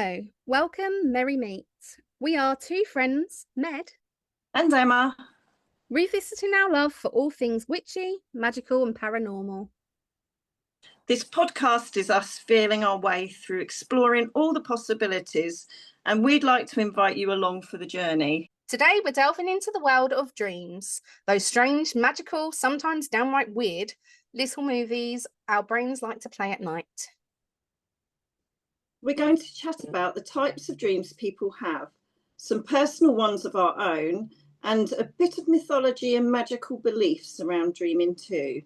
Hello, welcome, merry meet. We are two friends, Med and Emma, revisiting our love for all things witchy, magical, and paranormal. This podcast is us feeling our way through exploring all the possibilities, and we'd like to invite you along for the journey. Today, we're delving into the world of dreams, those strange, magical, sometimes downright weird little movies our brains like to play at night. We're going to chat about the types of dreams people have, some personal ones of our own, and a bit of mythology and magical beliefs around dreaming too.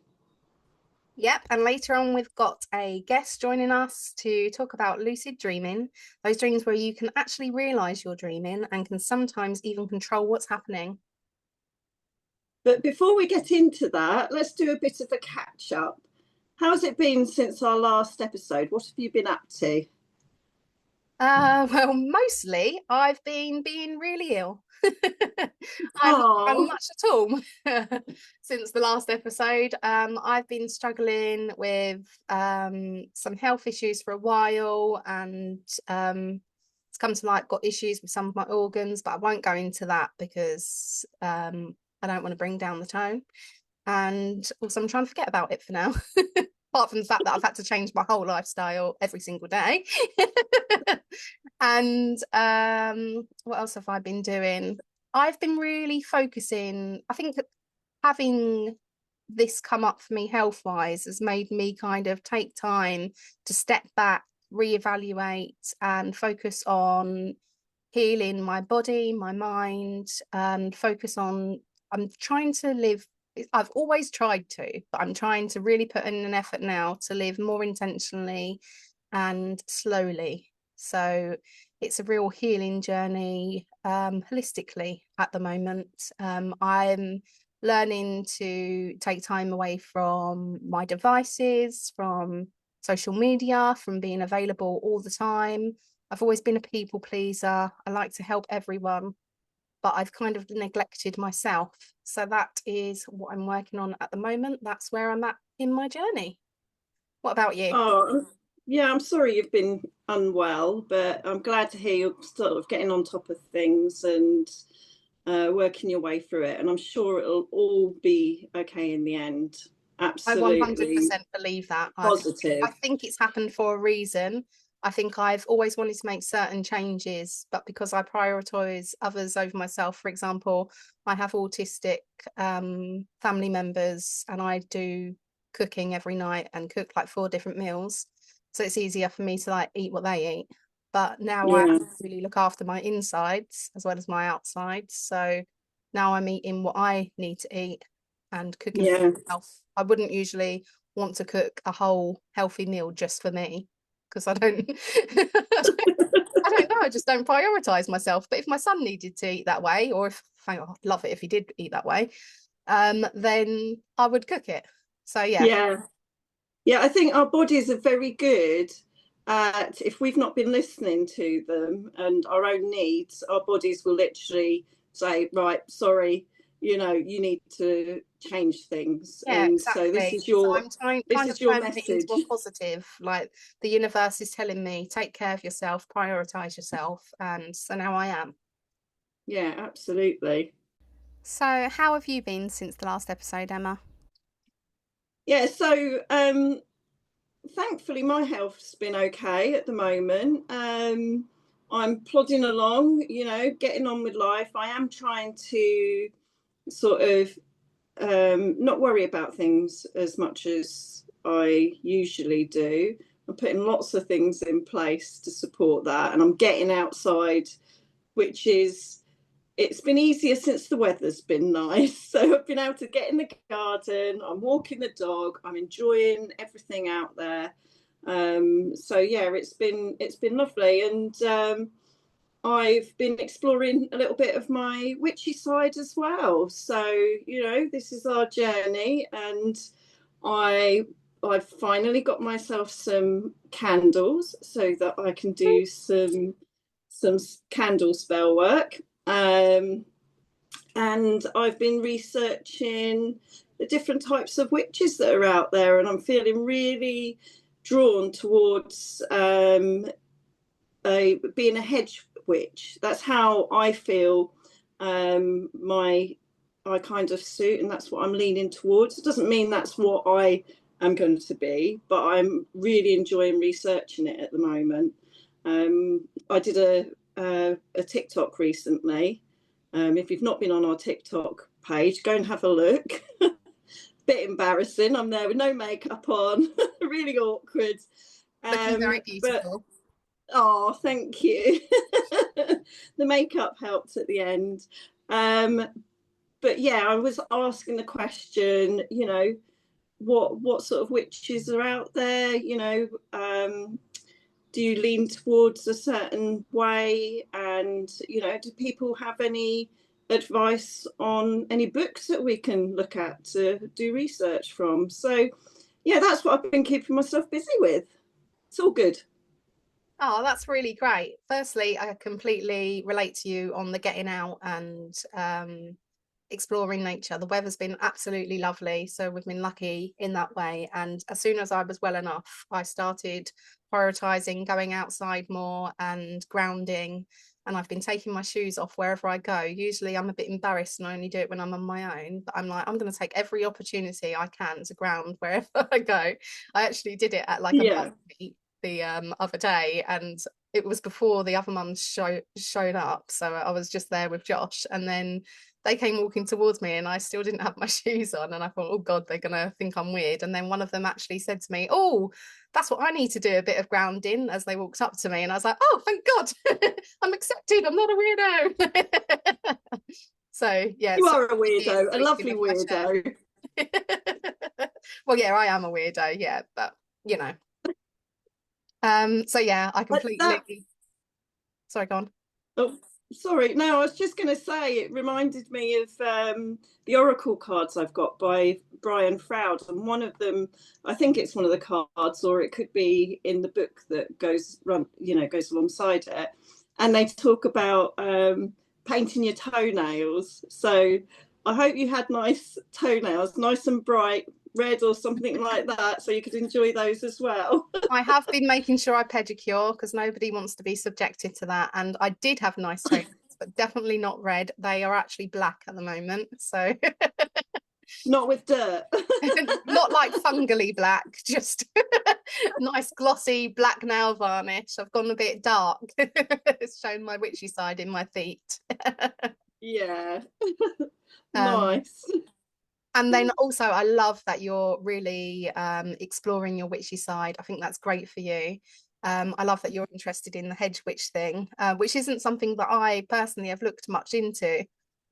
Yep, and later on we've got a guest joining us to talk about lucid dreaming, those dreams where you can actually realise you're dreaming and can sometimes even control what's happening. But before we get into that, let's do a bit of a catch up. How's it been since our last episode? What have you been up to? Well, mostly I've been being really ill. I've not done much at all since the last episode. I've been struggling with some health issues for a while, and it's come to light got issues with some of my organs, but I won't go into that because I don't want to bring down the tone. And also I'm trying to forget about it for now. Apart from the fact that I've had to change my whole lifestyle every single day. And what else have I been doing? I've been really focusing. I think having this come up for me health-wise has made me kind of take time to step back, reevaluate, and focus on healing my body, my mind, and focus on, I'm trying to live, I've always tried to, but I'm trying to really put in an effort now to live more intentionally and slowly. So it's a real healing journey holistically at the moment. I'm learning to take time away from my devices, from social media, from being available all the time. I've always been a people pleaser. I like to help everyone, but I've kind of neglected myself. So that is what I'm working on at the moment. That's where I'm at in my journey. What about you? Oh, yeah, I'm sorry you've been unwell, but I'm glad to hear you're sort of getting on top of things and working your way through it. And I'm sure it'll all be okay in the end. Absolutely. I 100% believe that. Positive. I think it's happened for a reason. I think I've always wanted to make certain changes, but because I prioritize others over myself, for example, I have autistic family members and I do cooking every night and cook like 4 different meals. So it's easier for me to like eat what they eat. But now I really look after my insides as well as my outsides. So now I'm eating what I need to eat and cooking for myself. I wouldn't usually want to cook a whole healthy meal just for me because I don't I don't know, I just don't prioritize myself. But if my son needed to eat that way, or if I'd love it if he did eat that way, then I would cook it. So yeah, I think our bodies are very good at, if we've not been listening to them and our own needs, our bodies will literally say, right, sorry, you need to change things. And exactly. so this is your turning it into a positive. Like the universe is telling me, take care of yourself, prioritize yourself, and so now I am. Yeah, absolutely. So how have you been since the last episode, Emma? Yeah, so thankfully my health's been okay at the moment. I'm plodding along, getting on with life. I am trying to sort of not worry about things as much as I usually do. I'm putting lots of things in place to support that, and I'm getting outside, which is, it's been easier since the weather's been nice. So I've been able to get in the garden, I'm walking the dog, I'm enjoying everything out there. So yeah, it's been lovely. And I've been exploring a little bit of my witchy side as well. So, this is our journey, and I've finally got myself some candles so that I can do some candle spell work. And I've been researching the different types of witches that are out there, and I'm feeling really drawn towards being a hedge witch. That's how I feel. I kind of suit, and that's what I'm leaning towards. It doesn't mean that's what I am going to be, but I'm really enjoying researching it at the moment. I did a TikTok recently. If you've not been on our TikTok page, go and have a look. Bit embarrassing. I'm there with no makeup on, really awkward. Looking very But beautiful. oh, thank you. The makeup helped at the end. But yeah, I was asking the question, you know, what sort of witches are out there? You know, do you lean towards a certain way? And you know, do people have any advice on any books that we can look at to do research from? So yeah, that's what I've been keeping myself busy with. It's all good. Oh, that's really great. Firstly, I completely relate to you on the getting out and exploring nature. The weather's been absolutely lovely, so we've been lucky in that way. And as soon as I was well enough, I started prioritizing going outside more and grounding. And I've been taking my shoes off wherever I go. Usually I'm a bit embarrassed and I only do it when I'm on my own, but I'm like, I'm going to take every opportunity I can to ground wherever I go. I actually did it at like a Yeah. bike meet the other day, and it was before the other mums showed up, so I was just there with Josh, and then they came walking towards me and I still didn't have my shoes on, and I thought, oh god, they're gonna think I'm weird. And then one of them actually said to me, oh, that's what I need to do, a bit of grounding, as they walked up to me, and I was like, oh, thank god. I'm accepted, I'm not a weirdo. So yeah, You it's so are a good to hear weirdo, a breathing lovely the fresh weirdo. air. Well, yeah, I am a weirdo, yeah, but you know. So yeah, I That completely, sorry, go on. Oh, sorry. No, I was just going to say it reminded me of the oracle cards I've got by Brian Froud, and one of them, I think it's one of the cards, or it could be in the book that goes goes alongside it, and they talk about painting your toenails. So I hope you had nice toenails, nice and bright red or something like that, so you could enjoy those as well. I have been making sure I pedicure because nobody wants to be subjected to that. And I did have nice toenails, but definitely not red. They are actually black at the moment. So Not with dirt. not like fungally black, just nice glossy black nail varnish. I've gone a bit dark. It's shown my witchy side in my feet. Yeah. Um, Nice. and then also I love that you're really exploring your witchy side. I think that's great for you. I love that you're interested in the hedge witch thing, which isn't something that I personally have looked much into.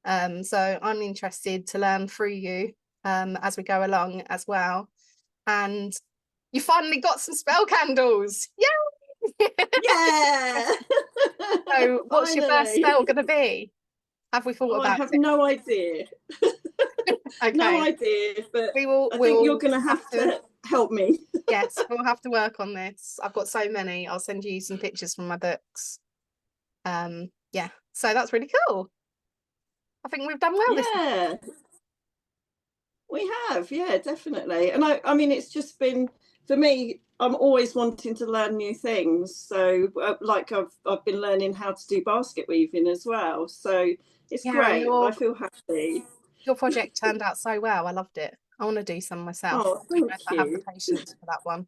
So I'm interested to learn through you as we go along as well. And you finally got some spell candles. Yay! Yeah. So what's your first Finally. spell going to be? Have we thought Oh, I about have it? no idea. No Okay, idea, but I think you're we'll going to have have to. to help me. Yes, we'll have to work on this. I've got so many. I'll send you some pictures from my books. Yeah, so that's really cool. I think we've done well this week. Yeah, we have. Yeah, definitely. And I mean, it's just been for me. I'm always wanting to learn new things. So, like I've been learning how to do basket weaving as well. So it's Yeah, and great. I feel happy. your project turned out so well. I loved it. I want to do some myself. Oh, I don't know thank if I have the you. patience for that one.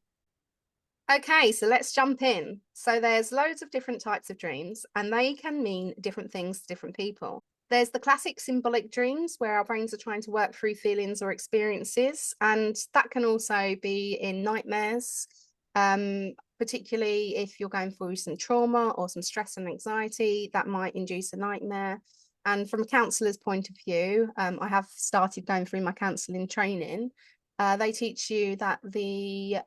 Okay, so let's jump in. So there's loads of different types of dreams, and they can mean different things to different people. There's the classic symbolic dreams where our brains are trying to work through feelings or experiences, and that can also be in nightmares, particularly if you're going through some trauma or some stress and anxiety, that might induce a nightmare. And from a counsellor's point of view, I have started going through my counselling training. They teach you that the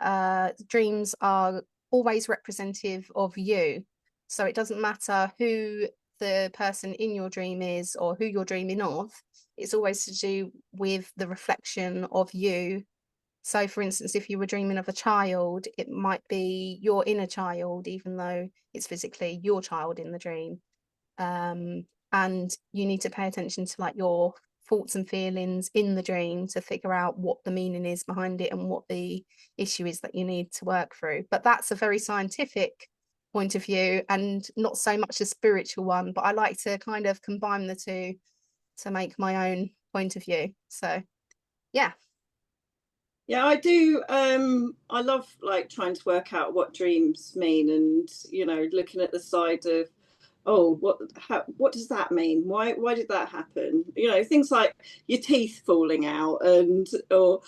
dreams are always representative of you. So it doesn't matter who the person in your dream is or who you're dreaming of. It's always to do with the reflection of you. So, for instance, if you were dreaming of a child, it might be your inner child, even though it's physically your child in the dream. And you need to pay attention to like your thoughts and feelings in the dream to figure out what the meaning is behind it and what the issue is that you need to work through. But that's a very scientific point of view and not so much a spiritual one, but I like to kind of combine the two to make my own point of view. So yeah. Yeah, I do. I love like trying to work out what dreams mean, and looking at the side of, oh, what does that mean? Why did that happen? Things like your teeth falling out, and or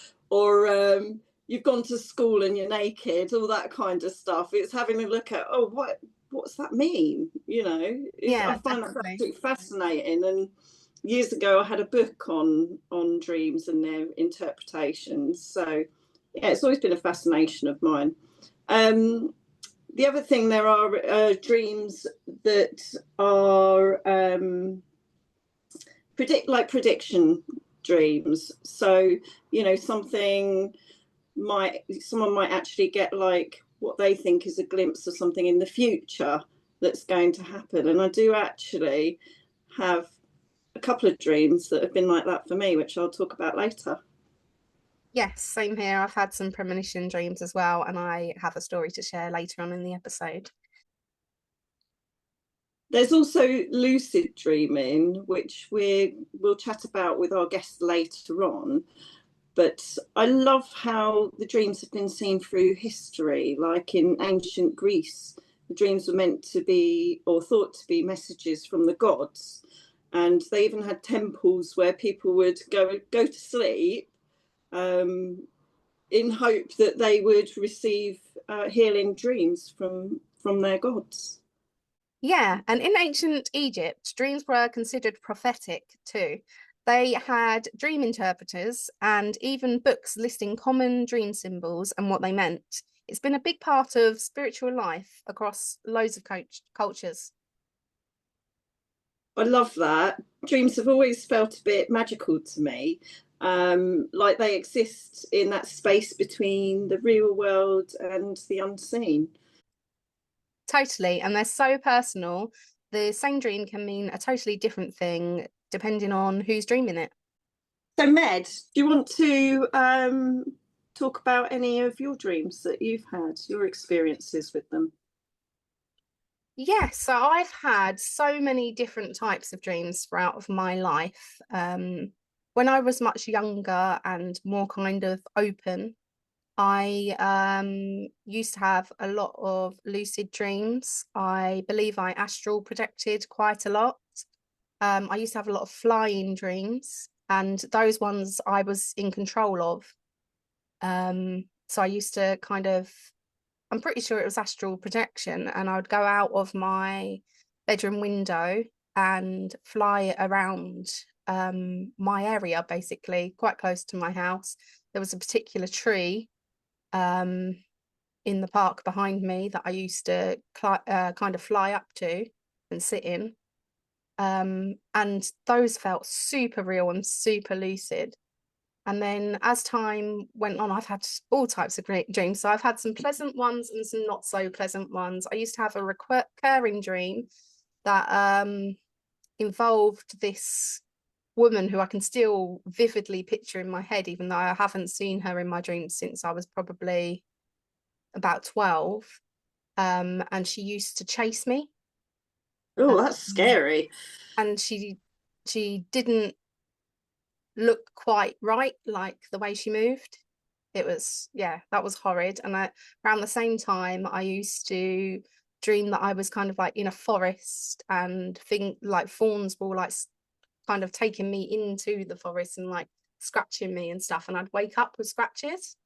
you've gone to school and you're naked, all that kind of stuff. It's having a look at, oh, what's that mean? I Yeah, find that definitely. absolutely fascinating. And years ago, I had a book on dreams and their interpretations. So yeah, it's always been a fascination of mine. The other thing, there are dreams that are prediction dreams. So someone might actually get like what they think is a glimpse of something in the future that's going to happen. And I do actually have a couple of dreams that have been like that for me, which I'll talk about later. Yes, same here. I've had some premonition dreams as well, and I have a story to share later on in the episode. There's also lucid dreaming, which we'll chat about with our guests later on. But I love how the dreams have been seen through history, like in ancient Greece. The dreams were meant to be, or thought to be, messages from the gods. And they even had temples where people would go to sleep, in hope that they would receive healing dreams from their gods. Yeah, and in ancient Egypt, dreams were considered prophetic too. They had dream interpreters and even books listing common dream symbols and what they meant. It's been a big part of spiritual life across loads of cultures. I love that. Dreams have always felt a bit magical to me, like they exist in that space between the real world and the unseen. Totally, and they're so personal. The same dream can mean a totally different thing depending on who's dreaming it. So, Med, do you want to talk about any of your dreams that you've had, your experiences with them? Yes, so I've had so many different types of dreams throughout of my life. When I was much younger and more kind of open, I used to have a lot of lucid dreams. I believe I astral projected quite a lot. I used to have a lot of flying dreams, and those ones I was in control of. So I used to kind of, I'm pretty sure it was astral projection, and I would go out of my bedroom window and fly around my area, basically, quite close to my house. There was a particular tree um, in the park behind me that I used to kind of fly up to and sit in. And those felt super real and super lucid. And then as time went on, I've had all types of great dreams. So I've had some pleasant ones and some not so pleasant ones. I used to have a recurring dream that involved this woman who I can still vividly picture in my head, even though I haven't seen her in my dreams since I was probably about 12. And she used to chase me. Oh, that's Um, scary. and she didn't look quite right, like the way she moved. It was, yeah, that was horrid. And around the same time, I used to dream that I was kind of like in a forest, and think like fawns were like kind of taking me into the forest and like scratching me and stuff, and I'd wake up with scratches,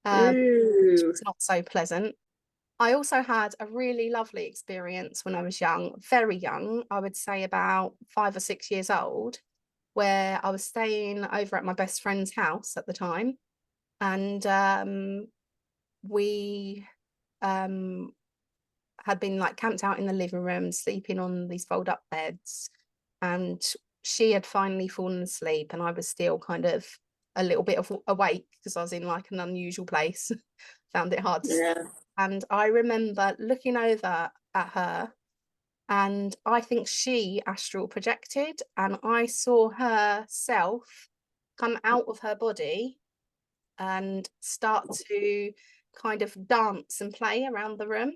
which Ooh. was not so pleasant. I also had a really lovely experience when I was young, very young, I would say about 5 or 6 years old, where I was staying over at my best friend's house at the time. And we um, had been like camped out in the living room, sleeping on these fold up beds. And she had finally fallen asleep, and I was still kind of a little bit of awake because I was in like an unusual place. Found it hard to sleep. Yeah. And I remember looking over at her, and I think she astral projected, and I saw herself come out of her body and start to kind of dance and play around the room.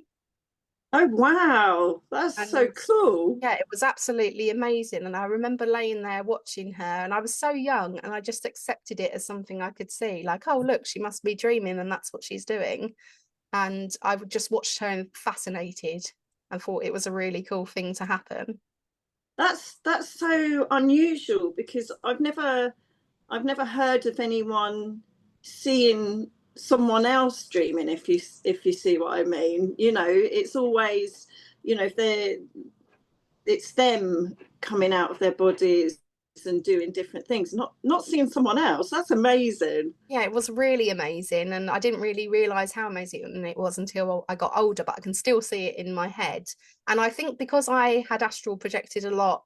Oh wow, that's so And cool. yeah, it was absolutely amazing. And I remember laying there watching her, and I was so young, and I just accepted it as something I could see. Like, oh, look, she must be dreaming, and that's what she's doing. And I would just watched her and fascinated and thought it was a really cool thing to happen. That's so unusual because I've never heard of anyone seeing someone else dreaming, if you see what I mean. It's always, if it's them coming out of their bodies and doing different things, not seeing someone else. That's amazing. Yeah, it was really amazing. And I didn't really realize how amazing it was until I got older, but I can still see it in my head. And I think because I had astral projected a lot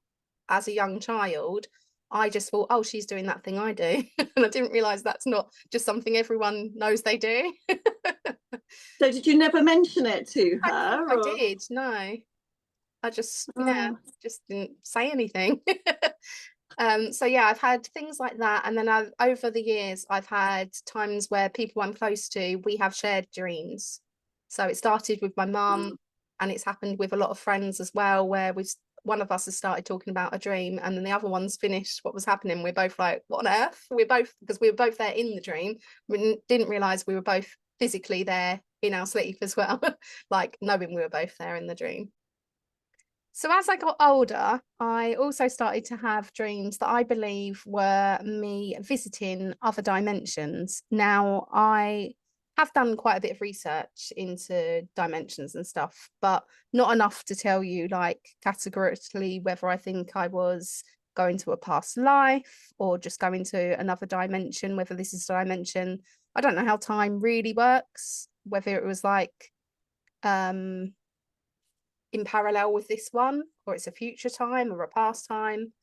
as a young child, I just thought, oh, she's doing that thing I do. And I didn't realize that's not just something everyone knows they do. So did you never mention it to I think her, I or? did. No, I just, yeah, Oh, just didn't say anything. So yeah, I've had things like that, and then over the years, I've had times where people I'm close to, we have shared dreams. So it started with my mum, and it's happened with a lot of friends as well, where one of us has started talking about a dream, and then the other one's finished what was happening. We're both like, "What on earth?" We're both, because we were both there in the dream. We didn't realize we were both physically there in our sleep as well, like knowing we were both there in the dream. So as I got older, I also started to have dreams that I believe were me visiting other dimensions. Now, I have done quite a bit of research into dimensions and stuff, but not enough to tell you like categorically whether I think I was going to a past life or just going to another dimension, whether this is a dimension. I don't know how time really works, whether it was like um in parallel with this one, or it's a future time or a past time.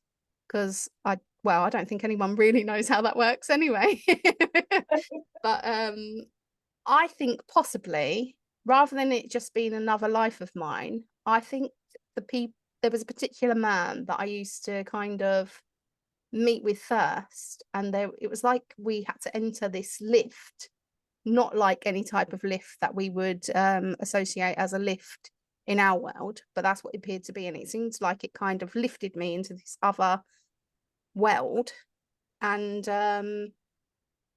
Because I don't think anyone really knows how that works anyway. But I think possibly, rather than it just being another life of mine, I think there was a particular man that I used to kind of meet with first, and there it was like we had to enter this lift, not like any type of lift that we would associate as a lift in our world, but that's what it appeared to be. And it seems like it kind of lifted me into this other world. And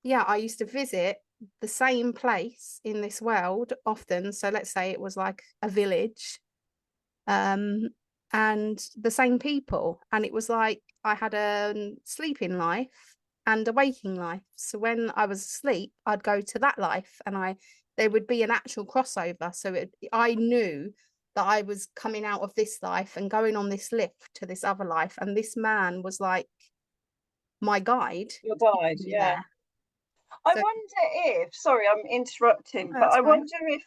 yeah, I used to visit the same place in this world often. So let's say it was like a village, um, and the same people. And it was like I had a sleeping life and a waking life. So when I was asleep, I'd go to that life, and there would be an actual crossover. So I knew that I was coming out of this life and going on this lift to this other life. And this man was like my guide, your guide, keeping me yeah. there. I So wonder if, sorry, I'm interrupting, but that's I fine. wonder if,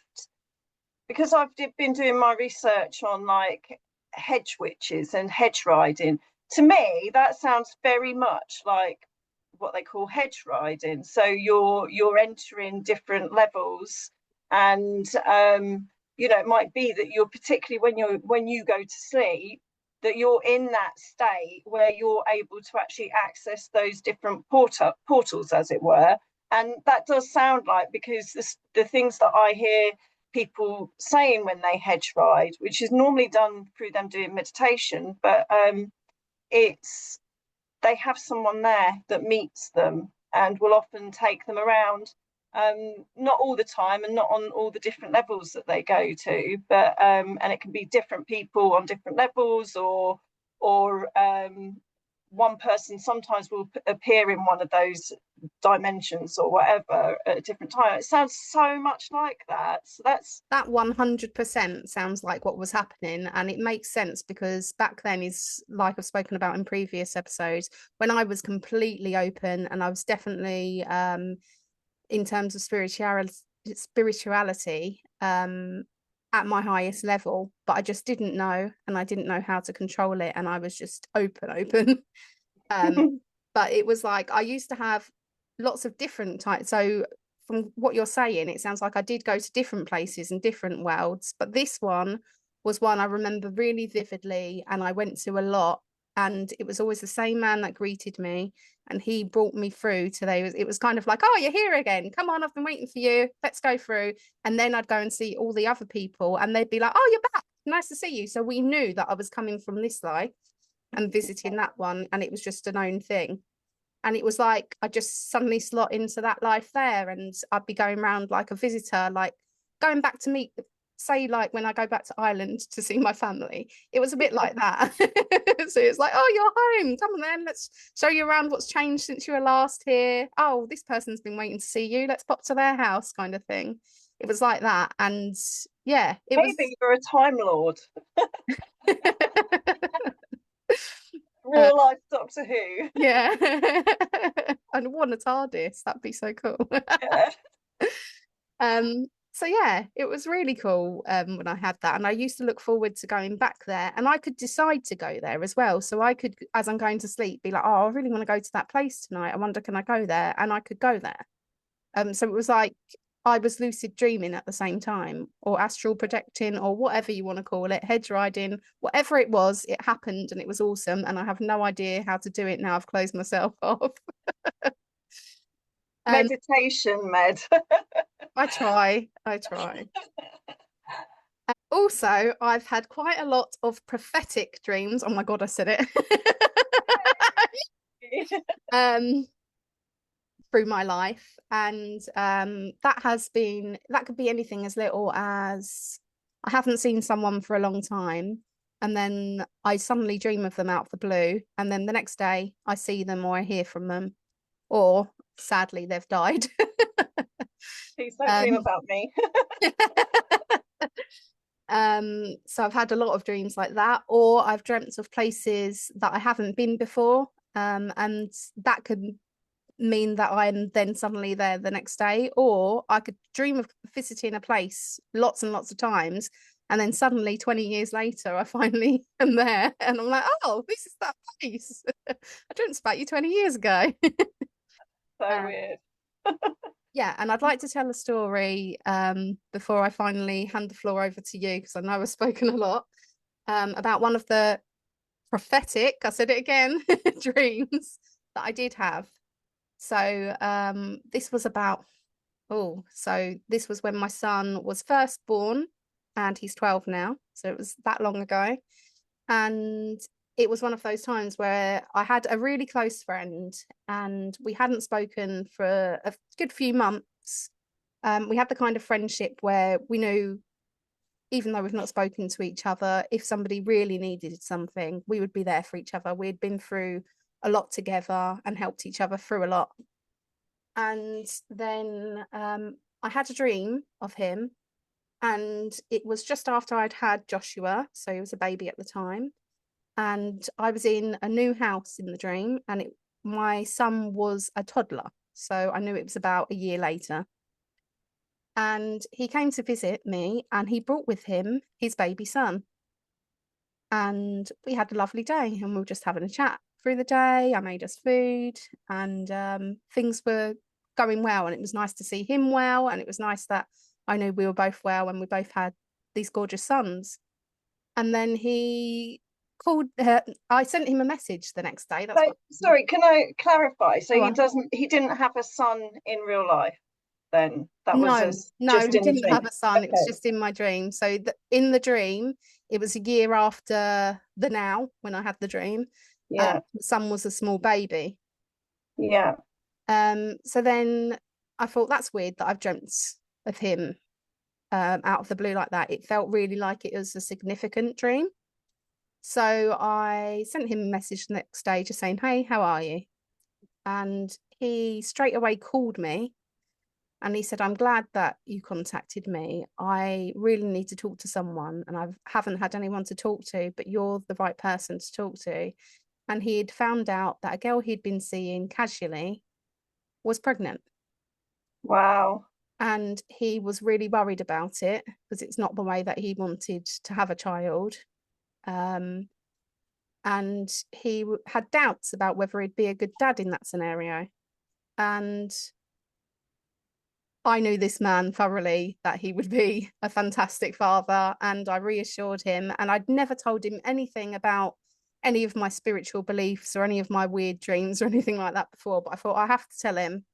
because I've been doing my research on like hedge witches and hedge riding, to me that sounds very much like what they call hedge riding. So you're entering different levels, and it might be that you're, particularly when you go to sleep, that you're in that state where you're able to actually access those different portals, as it were. And that does sound like, because the things that I hear people saying when they hedge ride, which is normally done through them doing meditation, but it's they have someone there that meets them and will often take them around. Not all the time and not on all the different levels that they go to, but and it can be different people on different levels, or one person sometimes will appear in one of those dimensions or whatever at a different time. It sounds so much like that. So that's that 100% sounds like what was happening, and it makes sense because back then, is like I've spoken about in previous episodes, when I was completely open, and I was definitely in terms of spirituality at my highest level, but I just didn't know, and I didn't know how to control it, and I was just open. um but it was like I used to have lots of different types. So from what you're saying, it sounds like I did go to different places and different worlds, but this one was one I remember really vividly, and I went to a lot. and it was always the same man that greeted me, and he brought me through to it was kind of like, oh, you're here again, come on, I've been waiting for you, let's go through. And then I'd go and see all the other people and they'd be like, oh, you're back, nice to see you. So we knew that I was coming from this life and visiting that one, and it was just a known thing. And it was like I just suddenly slot into that life there, and I'd be going around like a visitor, like going back to meet, say, like when I go back to Ireland to see my family, it was a bit like that. So it's like, oh, you're home, come on then, let's show you around what's changed since you were last here. Oh, this person's been waiting to see you, let's pop to their house, kind of thing. It was like that. And yeah, it was Maybe you're a Time Lord. uh, Real life Doctor Who. yeah. I want a TARDIS, that'd be so cool. Yeah. So yeah, it was really cool when I had that, and I used to look forward to going back there, and I could decide to go there as well. So I could, as I'm going to sleep, be like, oh, I really want to go to that place tonight, I wonder, can I go there? And I could go there. So it was like I was lucid dreaming at the same time, or astral projecting, or whatever you want to call it, hedge riding, whatever it was, it happened, and it was awesome, and I have no idea how to do it now. I've closed myself off. Meditation, Med. I try. Also, I've had quite a lot of prophetic dreams. Oh my God, I said it. um, through my life. And that could be anything as little as I haven't seen someone for a long time, and then I suddenly dream of them out of the blue, and then the next day I see them or I hear from them, or sadly they've died. Please don't dream about me. So I've had a lot of dreams like that, or I've dreamt of places that I haven't been before, and that could mean that I'm then suddenly there the next day, or I could dream of visiting a place lots and lots of times, and then suddenly 20 years later I finally am there, and I'm like, oh, this is that place. I dreamt about you 20 years ago. So weird. Yeah, and I'd like to tell a story before I finally hand the floor over to you, because I know I've spoken a lot, about one of the prophetic, I said it again, dreams that I did have. So this was about, so this was when my son was first born, and he's 12 now, so it was that long ago. And it was one of those times where I had a really close friend, and we hadn't spoken for a good few months. We had the kind of friendship where we knew, even though we've not spoken to each other, if somebody really needed something, we would be there for each other. We'd been through a lot together and helped each other through a lot. And then I had a dream of him, and it was just after I'd had Joshua, so he was a baby at the time, and I was in a new house in the dream, and my son was a toddler, so I knew it was about a year later. And he came to visit me, and he brought with him his baby son, and we had a lovely day, and we were just having a chat through the day. I made us food, and things were going well, and it was nice to see him well, and it was nice that I knew we were both well, and we both had these gorgeous sons. And then he called I sent him a message the next day. So, sorry, can I clarify? So he didn't have a son in real life then? That was no, just he in the didn't dream. have a son. Okay. It was just in my dream. So in the dream, it was a year after the now when I had the dream. Yeah. The son was a small baby. Yeah. So then I thought, that's weird that I've dreamt of him out of the blue like that. It felt really like it was a significant dream. So I sent him a message the next day just saying, hey, how are you? And he straight away called me, and he said, I'm glad that you contacted me. I really need to talk to someone, and I haven't had anyone to talk to, but you're the right person to talk to. And he had found out that a girl he'd been seeing casually was pregnant. Wow. And he was really worried about it, because it's not the way that he wanted to have a child. And he had doubts about whether he'd be a good dad in that scenario. And I knew this man thoroughly, that he would be a fantastic father, and I reassured him, and I'd never told him anything about any of my spiritual beliefs or any of my weird dreams or anything like that before, but I thought I have to tell him.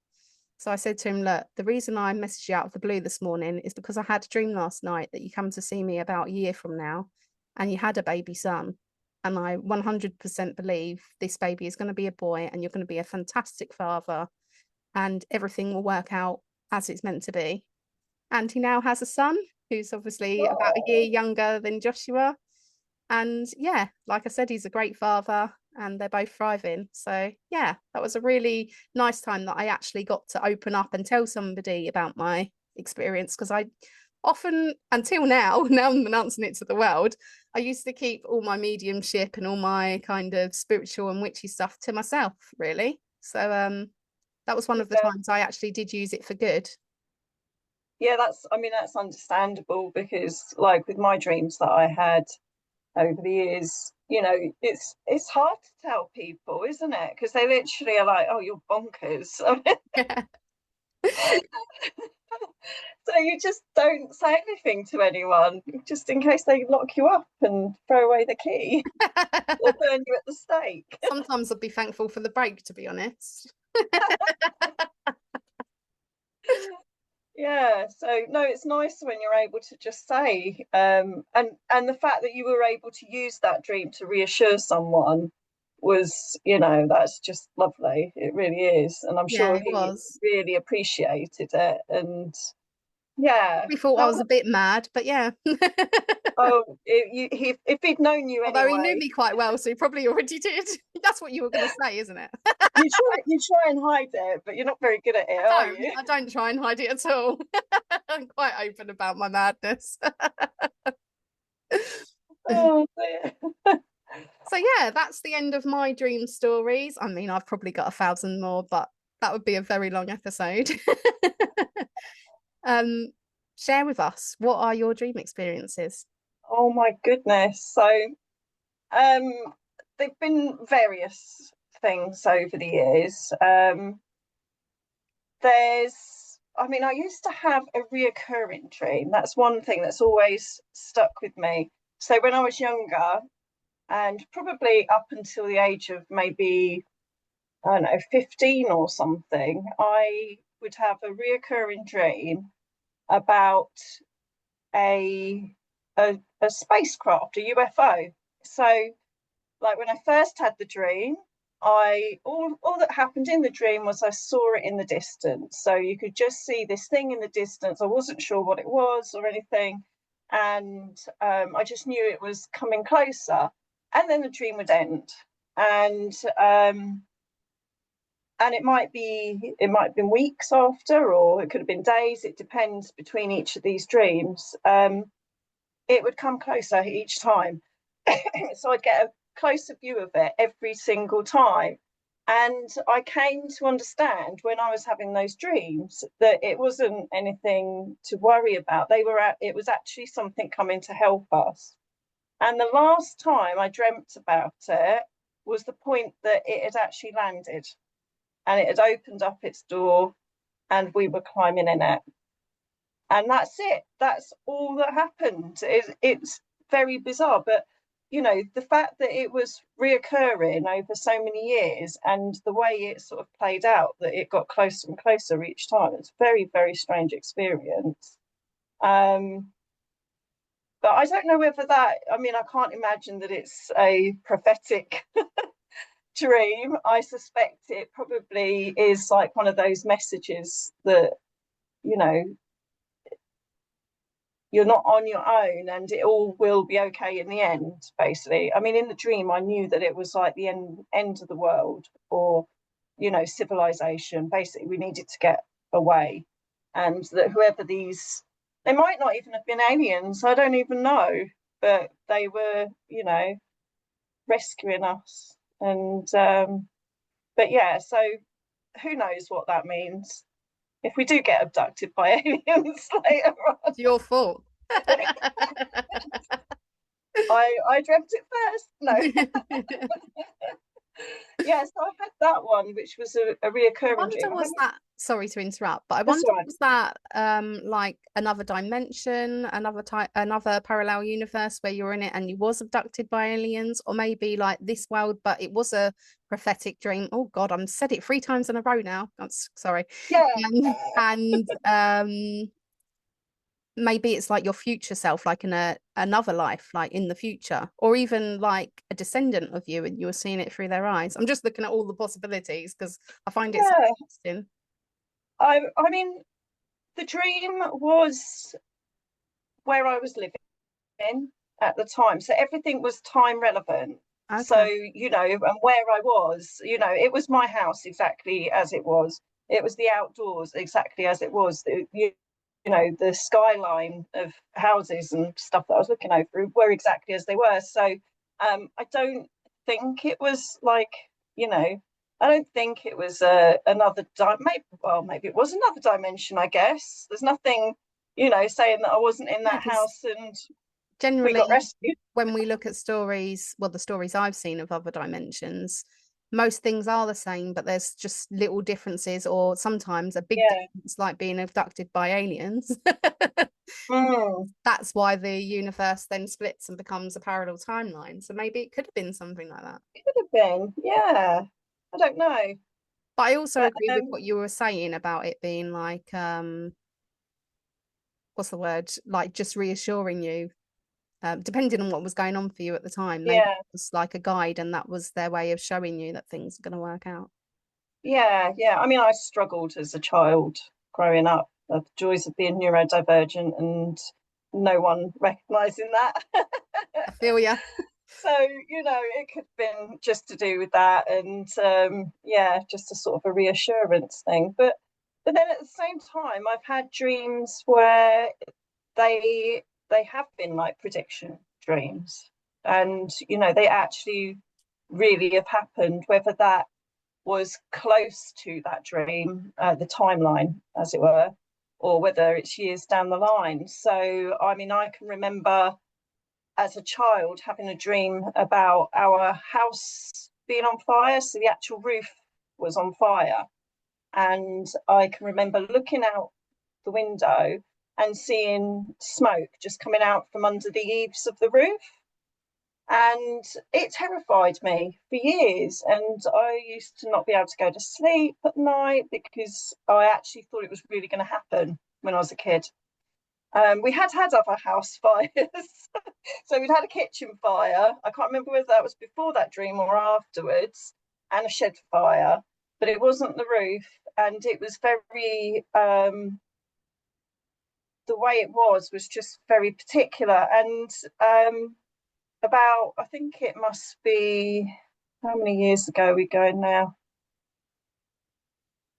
So I said to him, look, the reason I messaged you out of the blue this morning is because I had a dream last night that you come to see me about a year from now and you had a baby son. And I 100% believe this baby is going to be a boy and you're going to be a fantastic father and everything will work out as it's meant to be. And he now has a son who's obviously about a year younger than Joshua. And yeah, like I said, he's a great father and they're both thriving. So yeah, that was a really nice time that I actually got to open up and tell somebody about my experience, because I often, until now I'm announcing it to the world, I used to keep all my mediumship and all my kind of spiritual and witchy stuff to myself, really. So that was one of the times I actually did use it for good. Yeah, that's understandable, because like with my dreams that I had over the years, you know, it's hard to tell people, isn't it? Because they literally are like, oh, you're bonkers. So you just don't say anything to anyone, just in case they lock you up and throw away the key or burn you at the stake. Sometimes I'd be thankful for the break, to be honest. Yeah, so no, it's nice when you're able to just say, and the fact that you were able to use that dream to reassure someone was, you know, that's just lovely. It really is, and I'm sure he really appreciated it. And yeah, we thought I was a bit mad, but yeah. Oh, if he'd known you anyway. Although he knew me quite well, so he probably already did. That's what you were going to say, isn't it? you try and hide it, but you're not very good at it, are you? I don't try and hide it at all. I'm quite open about my madness. Oh dear. So yeah, that's the end of my dream stories. I mean, I've probably got 1,000 more, but that would be a very long episode. Share with us, what are your dream experiences? Oh my goodness. So they've been various things over the years. I used to have a reoccurring dream. That's one thing that's always stuck with me. So when I was younger, and probably up until the age of maybe, I don't know, 15 or something, I would have a reoccurring dream about a spacecraft, a UFO. So like when I first had the dream, all that happened in the dream was I saw it in the distance. So you could just see this thing in the distance. I wasn't sure what it was or anything, and I just knew it was coming closer. And then the dream would end, and it might have been weeks after, or it could have been days. It depends between each of these dreams. It would come closer each time. So I'd get a closer view of it every single time. And I came to understand when I was having those dreams that it wasn't anything to worry about. It was actually something coming to help us. And the last time I dreamt about it was the point that it had actually landed and it had opened up its door and we were climbing in it. And that's it. That's all that happened. It's very bizarre, but you know, the fact that it was reoccurring over so many years and the way it sort of played out, that it got closer and closer each time, it's a very, very strange experience. But I don't know whether I can't imagine that it's a prophetic dream. I suspect it probably is like one of those messages that, you know, you're not on your own and it all will be okay in the end, basically. I mean, in the dream, I knew that it was like the end of the world, or, you know, civilization. Basically, we needed to get away, and that whoever they might not even have been aliens, I don't even know, but they were, you know, rescuing us. And, but yeah, so who knows what that means. If we do get abducted by aliens later on. It's your fault. I dreamt it first. No. Yeah, so I had that one, which was a reoccurring dream. Was that, sorry to interrupt, but I That's wonder, right. was that like another dimension, another parallel universe where you're in it and you was abducted by aliens, or maybe like this world, but it was a prophetic dream? Oh God, I'm said it 3 times in a row now. That's sorry. Yeah. And maybe it's like your future self, like in another life, like in the future, or even like a descendant of you and you're seeing it through their eyes. I'm just looking at all the possibilities because I find it so Yeah. interesting. I mean, the dream was where I was living at the time, so everything was time relevant. So, Okay. you know, and where I was, you know, it was my house exactly as it was. It was the outdoors exactly as it was. You know, the skyline of houses and stuff that I was looking over were exactly as they were. So I don't think it was like, you know, I don't think it was another maybe it was another dimension, I guess. There's nothing, you know, saying that I wasn't in Yeah, that house and we got generally rescued. when we look at stories, well, the stories I've seen of other dimensions, most things are the same, but there's just little differences, or sometimes a big Yeah. difference, like being abducted by aliens. Mm. That's why the universe then splits and becomes a parallel timeline. So maybe it could have been something like that. Could have been, yeah. I don't know. But I also But agree with what you were saying about it being like what's the word? Like just reassuring you, depending on what was going on for you at the time. Maybe yeah, it was like a guide and that was their way of showing you that things are going to work out. yeah. I mean, I struggled as a child growing up, the joys of being neurodivergent and no one recognizing that. I feel ya. So, you know, it could have been just to do with that, and yeah, just a sort of a reassurance thing. But then at the same time, I've had dreams where they have been like prediction dreams, and you know, they actually really have happened, whether that was close to that dream, the timeline, as it were, or whether it's years down the line. So, I mean, I can remember as a child having a dream about our house being on fire. So, the actual roof was on fire. And I can remember looking out the window and seeing smoke just coming out from under the eaves of the roof. And it terrified me for years. And I used to not be able to go to sleep at night because I actually thought it was really going to happen when I was a kid. We had other house fires. So we'd had a kitchen fire. I can't remember whether that was before that dream or afterwards, and a shed fire, but it wasn't the roof. And it was very, the way it was just very particular. And about, I think it must be, how many years ago are we going now?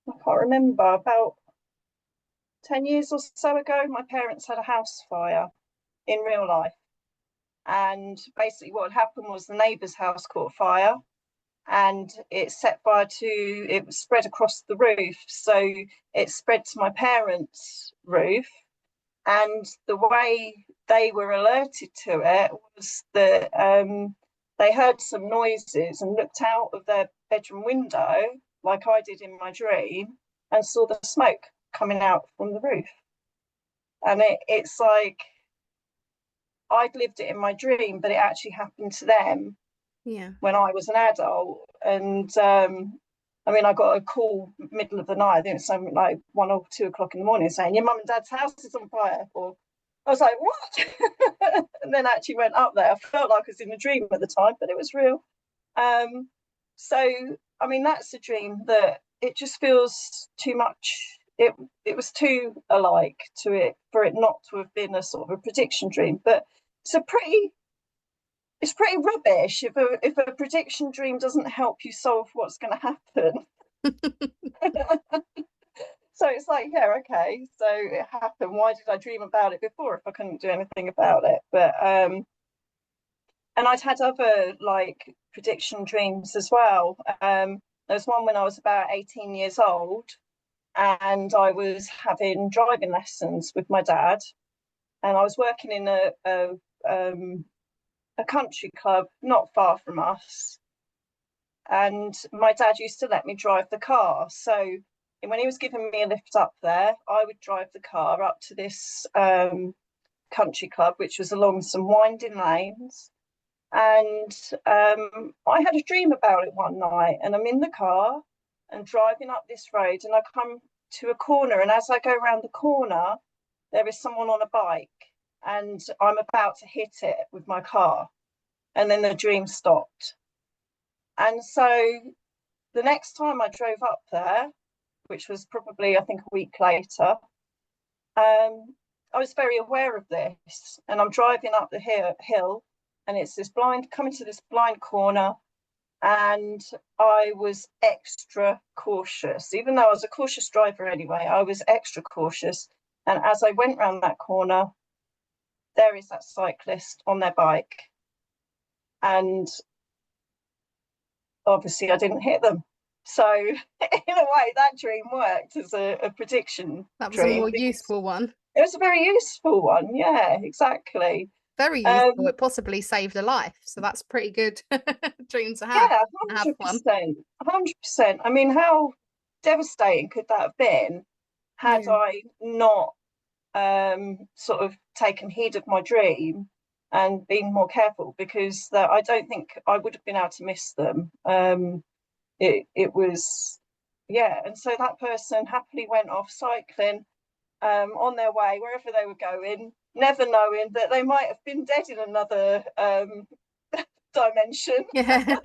I can't remember. About 10 years or so ago, my parents had a house fire in real life. And basically, what had happened was the neighbour's house caught fire and it set fire to, it was spread across the roof. So it spread to my parents' roof. And the way they were alerted to it was that they heard some noises and looked out of their bedroom window, like I did in my dream, and saw the smoke coming out from the roof. And it's like I'd lived it in my dream, but it actually happened to them Yeah. when I was an adult. And I mean, I got a call middle of the night, I think it was something like 1 or 2 o'clock in the morning, saying your mum and dad's house is on fire. Or I was like, what? And then actually went up there. I felt like I was in a dream at the time, but it was real. So I mean, that's a dream that it just feels too much. It was too alike to it for it not to have been a sort of a prediction dream. But it's pretty rubbish if a prediction dream doesn't help you solve what's going to happen. So it's like, yeah, okay, so it happened. Why did I dream about it before if I couldn't do anything about it? But and I'd had other like prediction dreams as well. There was one when I was about 18 years old, and I was having driving lessons with my dad, and I was working in a country club not far from us. and my dad used to let me drive the car. So when he was giving me a lift up there, I would drive the car up to this country club, which was along some winding lanes. And I had a dream about it one night, and I'm in the car and driving up this road, and I come to a corner, and as I go around the corner, there is someone on a bike, and I'm about to hit it with my car, and then the dream stopped. And so the next time I drove up there, which was probably, I think, a week later, I was very aware of this, and I'm driving up the hill, and it's this coming to this blind corner, and I was extra cautious. Even though I was a cautious driver anyway, I was extra cautious. And as I went round that corner, there is that cyclist on their bike. And obviously I didn't hit them. So in a way, that dream worked as a prediction. That was a more useful one. It was a very useful one. Yeah, exactly. Very useful. It possibly saved a life. So that's pretty good dream to have. Yeah, 100%. 100%. I mean, how devastating could that have been had I not sort of taken heed of my dream and been more careful, because I don't think I would have been able to miss them. It was, yeah. And so that person happily went off cycling on their way, wherever they were going, never knowing that they might have been dead in another dimension. Yeah.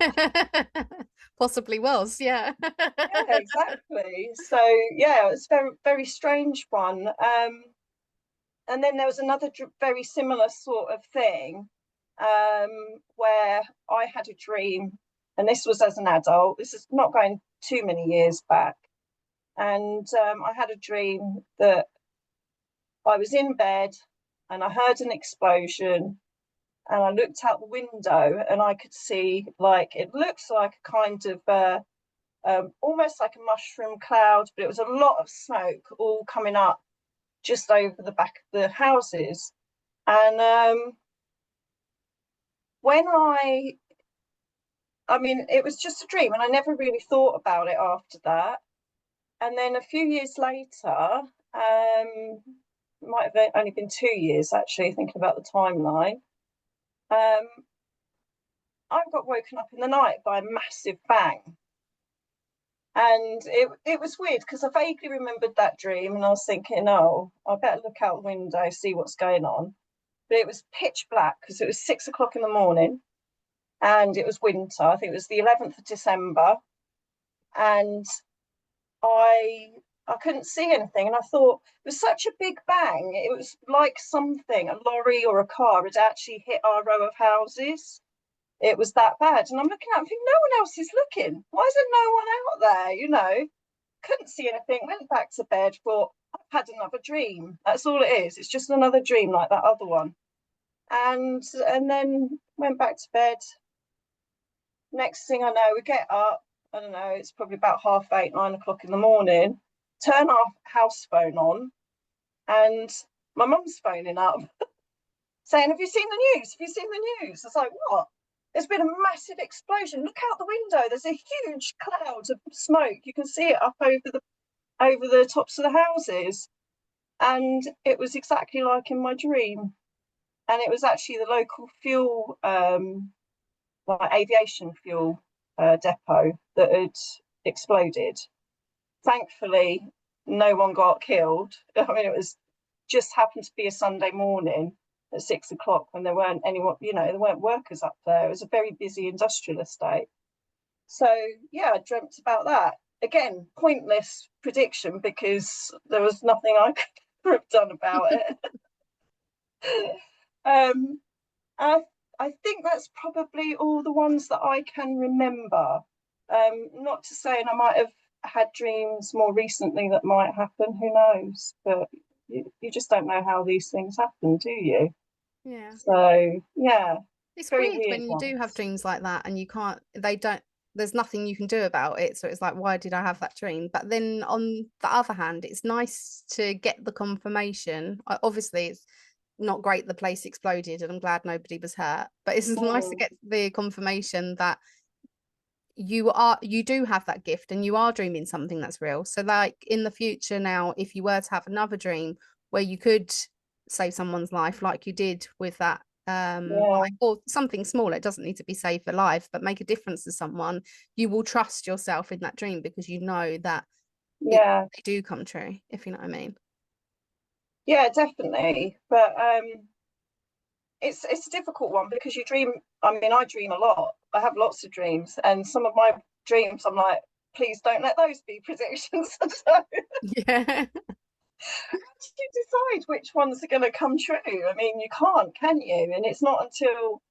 Possibly was, yeah. Yeah, exactly. So yeah, it's very, very strange one. And then there was another very similar sort of thing where I had a dream, and this was as an adult. This is not going too many years back. And I had a dream that I was in bed and I heard an explosion, and I looked out the window and I could see, like, it looks like a kind of almost like a mushroom cloud, but it was a lot of smoke all coming up just over the back of the houses. And when I mean, it was just a dream, and I never really thought about it after that. And then a few years later, might have only been 2 years actually, thinking about the timeline, I got woken up in the night by a massive bang. And it was weird, because I vaguely remembered that dream, and I was thinking, oh, I better look out the window, see what's going on. But it was pitch black, because it was 6 o'clock in the morning, and it was winter. I think it was the 11th of December, and I couldn't see anything. And I thought, it was such a big bang. It was like something, a lorry or a car, had actually hit our row of houses. It was that bad. And I'm looking at it, thinking, no one else is looking. Why is there no one out there? You know, couldn't see anything, went back to bed, thought, I've had another dream. That's all it is. It's just another dream like that other one. And then went back to bed. Next thing I know, we get up, I don't know, it's probably about 8:30, 9 o'clock in the morning, turn our house phone on, and my mum's phoning up saying, have you seen the news? Have you seen the news? I was like, what? There's been a massive explosion. Look out the window. There's a huge cloud of smoke. You can see it up over the tops of the houses. And it was exactly like in my dream. And it was actually the local fuel, like aviation fuel depot that had exploded. Thankfully, no one got killed. I mean, it was just happened to be a Sunday morning at 6 o'clock when there weren't anyone, you know, there weren't workers up there. It was a very busy industrial estate. So yeah, I dreamt about that. Again, pointless prediction, because there was nothing I could have done about it. I think that's probably all the ones that I can remember. Not to say, and I might have had dreams more recently that might happen, who knows, but you just don't know how these things happen, do you? Yeah. So yeah, it's weird when you do have dreams like that, and there's nothing you can do about it. So it's like, why did I have that dream? But then on the other hand, it's nice to get the confirmation. Obviously it's not great the place exploded, and I'm glad nobody was hurt, but it's nice to get the confirmation that you do have that gift and you are dreaming something that's real. So like in the future now, if you were to have another dream where you could save someone's life like you did with that Yeah, or something smaller, it doesn't need to be save a life, but make a difference to someone, you will trust yourself in that dream because you know that yeah, they do come true, if you know what I mean. yeah, definitely. But it's a difficult one because you dream. I mean, I dream a lot. I have lots of dreams, and some of my dreams, I'm like, please don't let those be predictions. So how Yeah. do you decide which ones are going to come true? I mean, you can't, can you? And it's not until,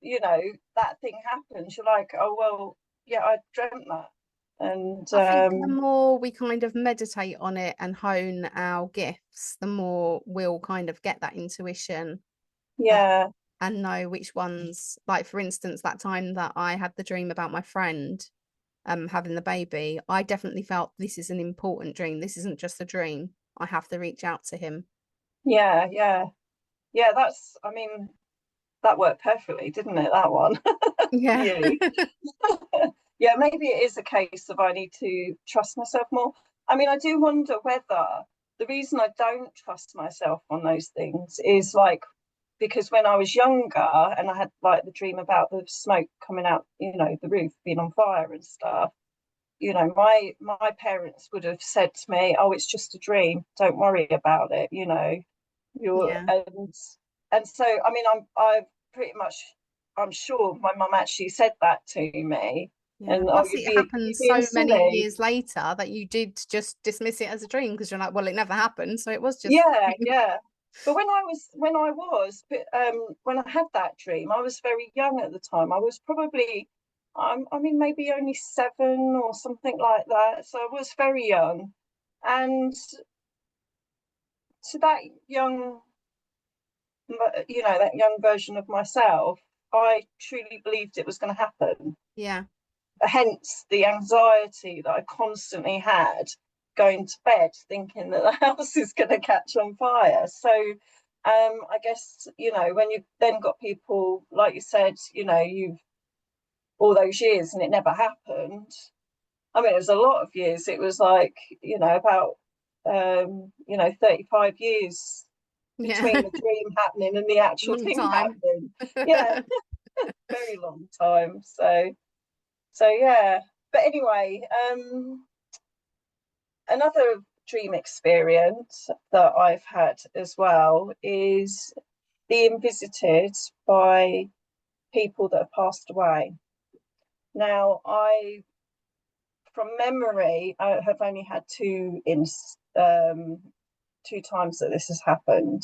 you know, that thing happens, you're like, oh well, yeah, I dreamt that. And I think the more we kind of meditate on it and hone our gifts, the more we'll kind of get that intuition yeah, and know which ones, like for instance, that time that I had the dream about my friend having the baby, I definitely felt this is an important dream. This isn't just a dream. I have to reach out to him. yeah, yeah, yeah. That's, I mean, that worked perfectly, didn't it? That one for Yeah. you. Yeah, maybe it is a case of I need to trust myself more. I mean, I do wonder whether the reason I don't trust myself on those things is like because when I was younger and I had like the dream about the smoke coming out, you know, the roof being on fire and stuff, you know, my parents would have said to me, "Oh, it's just a dream. Don't worry about it." You know, you're Yeah. and so I mean, I pretty much I'm sure my mum actually said that to me. Yeah. And oh, Plus, you're it being happened you're being so many silly. years later that you did just dismiss it as a dream because you're like, well, it never happened. So it was just. Yeah, yeah. But when I had that dream, I was very young at the time. I was probably, I mean, maybe only 7 or something like that. So I was very young, and to that young, you know, that young version of myself, I truly believed it was going to happen. Yeah. Hence the anxiety that I constantly had going to bed, thinking that the house is going to catch on fire. So I guess, you know, when you've then got people, like you said, you know, you've all those years and it never happened. I mean, it was a lot of years. It was like, you know, about, you know, 35 years Yeah. between the dream happening and the actual Long thing time. happening. Yeah, very long time. So yeah. But anyway, another dream experience that I've had as well is being visited by people that have passed away. Now, from memory, I have only had two times that this has happened.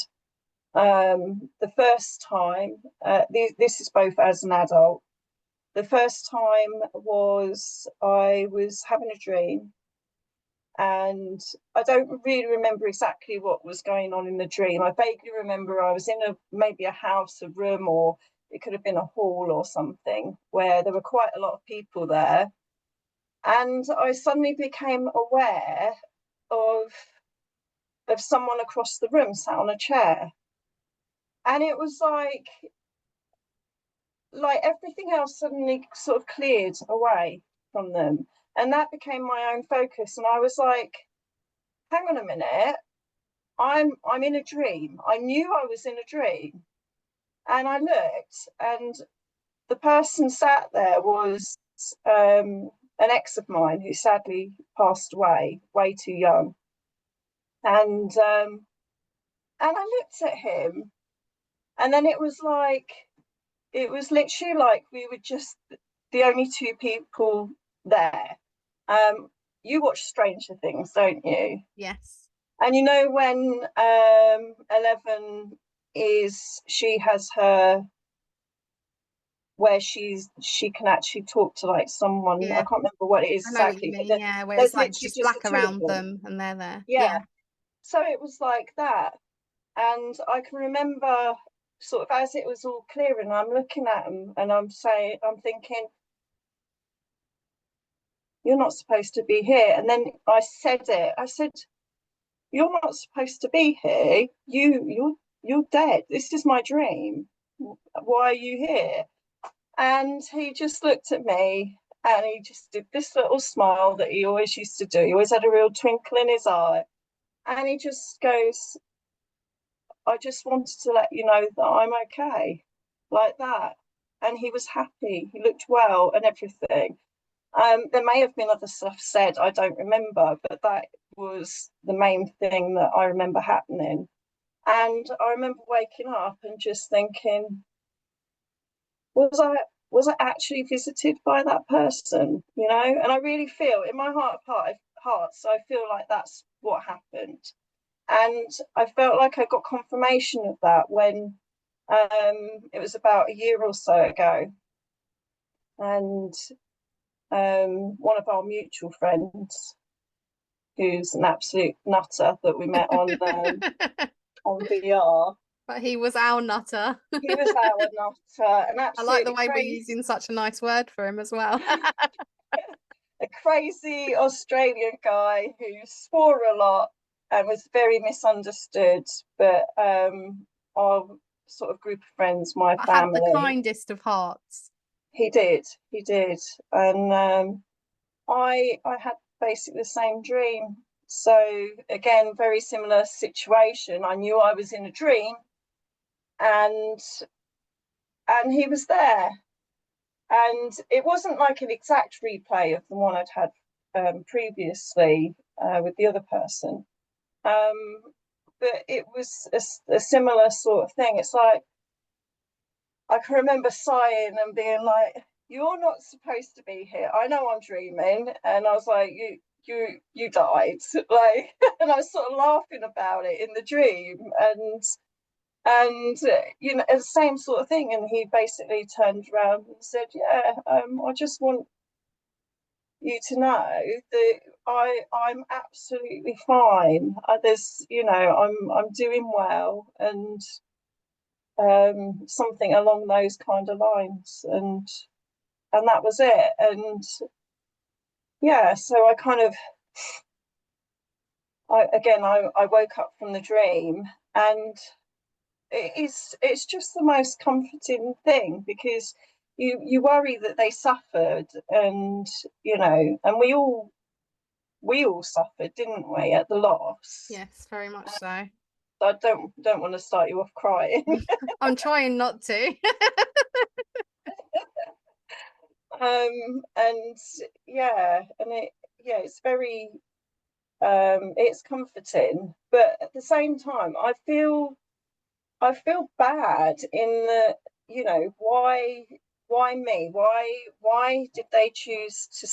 The first time, this is both as an adult. The first time was I was having a dream, and I don't really remember exactly what was going on in the dream. I vaguely remember I was in maybe a house, a room, or it could have been a hall or something where there were quite a lot of people there. And I suddenly became aware of someone across the room sat on a chair. And it was like everything else suddenly sort of cleared away from them. And that became my own focus. And I was like, hang on a minute, I'm in a dream. I knew I was in a dream. And I looked, and the person sat there was an ex of mine who sadly passed away way too young. And I looked at him, and then it was literally like we were just the only two people there. You watch Stranger Things, don't you? Yes. And you know when 11 she has her where she can actually talk to like someone. I Yeah. can't remember what it is I know what you exactly, but mean. Yeah. Where there's it's like literally just just the black two of around them. them and they're there. Yeah. Yeah. So it was like that. And I can remember sort of as it was all clearing, I'm looking at them and I'm thinking, you're not supposed to be here. And then I said it. I said, you're not supposed to be here. You're dead. This is my dream. Why are you here? And he just looked at me And he just did this little smile that he always used to do. He always had a real twinkle in his eye. And he just goes, I just wanted to let you know that I'm okay, like that. And he was happy. He looked well and everything. There may have been other stuff said, I don't remember, but that was the main thing that I remember happening. And I remember waking up and just thinking, was I actually visited by that person? You know, and I really feel in my heart of hearts, I feel like that's what happened. And I felt like I got confirmation of that when it was about a year or so ago. And one of our mutual friends, who's an absolute nutter that we met on VR. But he was our nutter. He was our nutter, an I like the absolutely way we're crazy, using such a nice word for him as well. a crazy Australian guy who swore a lot and was very misunderstood. But our sort of group of friends, my I had the family, kindest of hearts. he did, and I had basically the same dream. So again, very similar situation. I knew I was in a dream, and he was there, and it wasn't like an exact replay of the one I'd had previously with the other person, but it was a similar sort of thing. It's like I can remember sighing and being like, "You're not supposed to be here. I know I'm dreaming," and I was like, "You died," like, and I was sort of laughing about it in the dream, and you know, the same sort of thing. And he basically turned around and said, "Yeah, I just want you to know that I'm absolutely fine. There's, you know, I'm doing well," and something along those kind of lines, and that was it. And yeah, so I kind of, I woke up from the dream, and it's just the most comforting thing, because you worry that they suffered, and you know, and we all suffered, didn't we, at the loss. Yes, very much so. I don't want to start you off crying. I'm trying not to. And yeah, and it's very it's comforting, but at the same time I feel bad in the, you know, why me, why did they choose to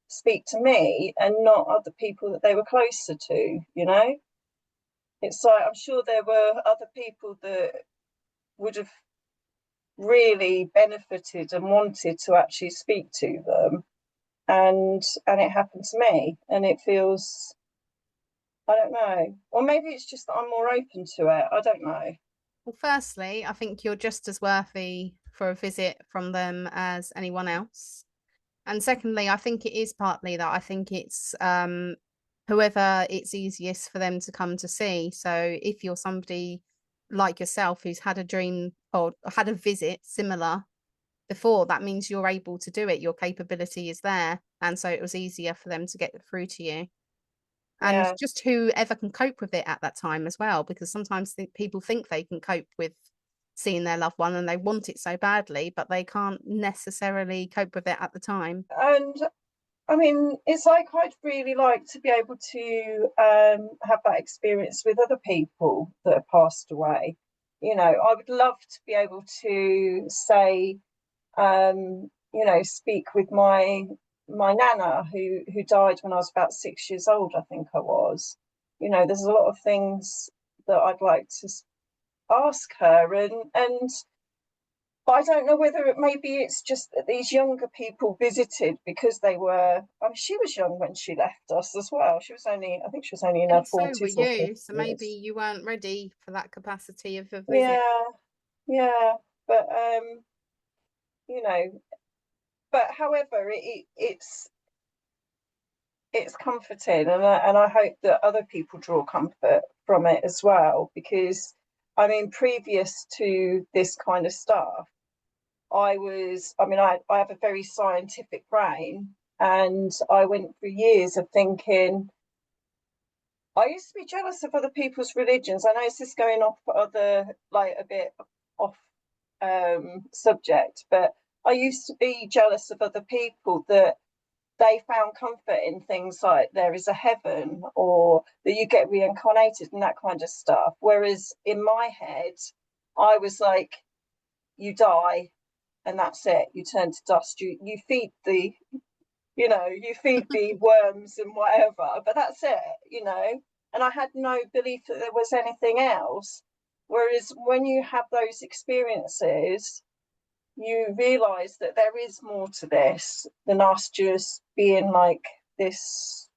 speak to me and not other people that they were closer to, you know? It's like, I'm sure there were other people that would have really benefited and wanted to actually speak to them, and it happened to me, and it feels, I don't know, or maybe it's just that I'm more open to it, I don't know. Well, firstly, I think you're just as worthy for a visit from them as anyone else. And secondly, I think it is partly that I think it's whoever it's easiest for them to come to see. So if you're somebody like yourself who's had a dream or had a visit similar before, that means you're able to do it. Your capability is there. And so it was easier for them to get through to you. And Yeah, just whoever can cope with it at that time as well, because sometimes people think they can cope with seeing their loved one and they want it so badly, but they can't necessarily cope with it at the time. and I mean, it's like I'd really like to be able to have that experience with other people that have passed away. You know, I would love to be able to say, you know, speak with my nana who died when I was about 6 years old, I think I was. You know, there's a lot of things that I'd like to ask her, and but I don't know whether maybe it's just that these younger people visited because they were, I mean, she was young when she left us as well. She was only, I think she was only in her And so were 40s or you, 50s. so maybe you weren't ready for that capacity of a visit. Yeah, yeah, but you know, but however, it's comforting, and I hope that other people draw comfort from it as well, because I mean, previous to this kind of stuff, I have a very scientific brain, and I went through years of thinking, I used to be jealous of other people's religions. I know this is going off a bit off subject, but I used to be jealous of other people that they found comfort in things like there is a heaven, or that you get reincarnated and that kind of stuff. Whereas in my head, I was like, you die and that's it. You turn to dust. You feed the worms and whatever, but that's it. And I had no belief that there was anything else. Whereas when you have those experiences, you realize that there is more to this than us just being like this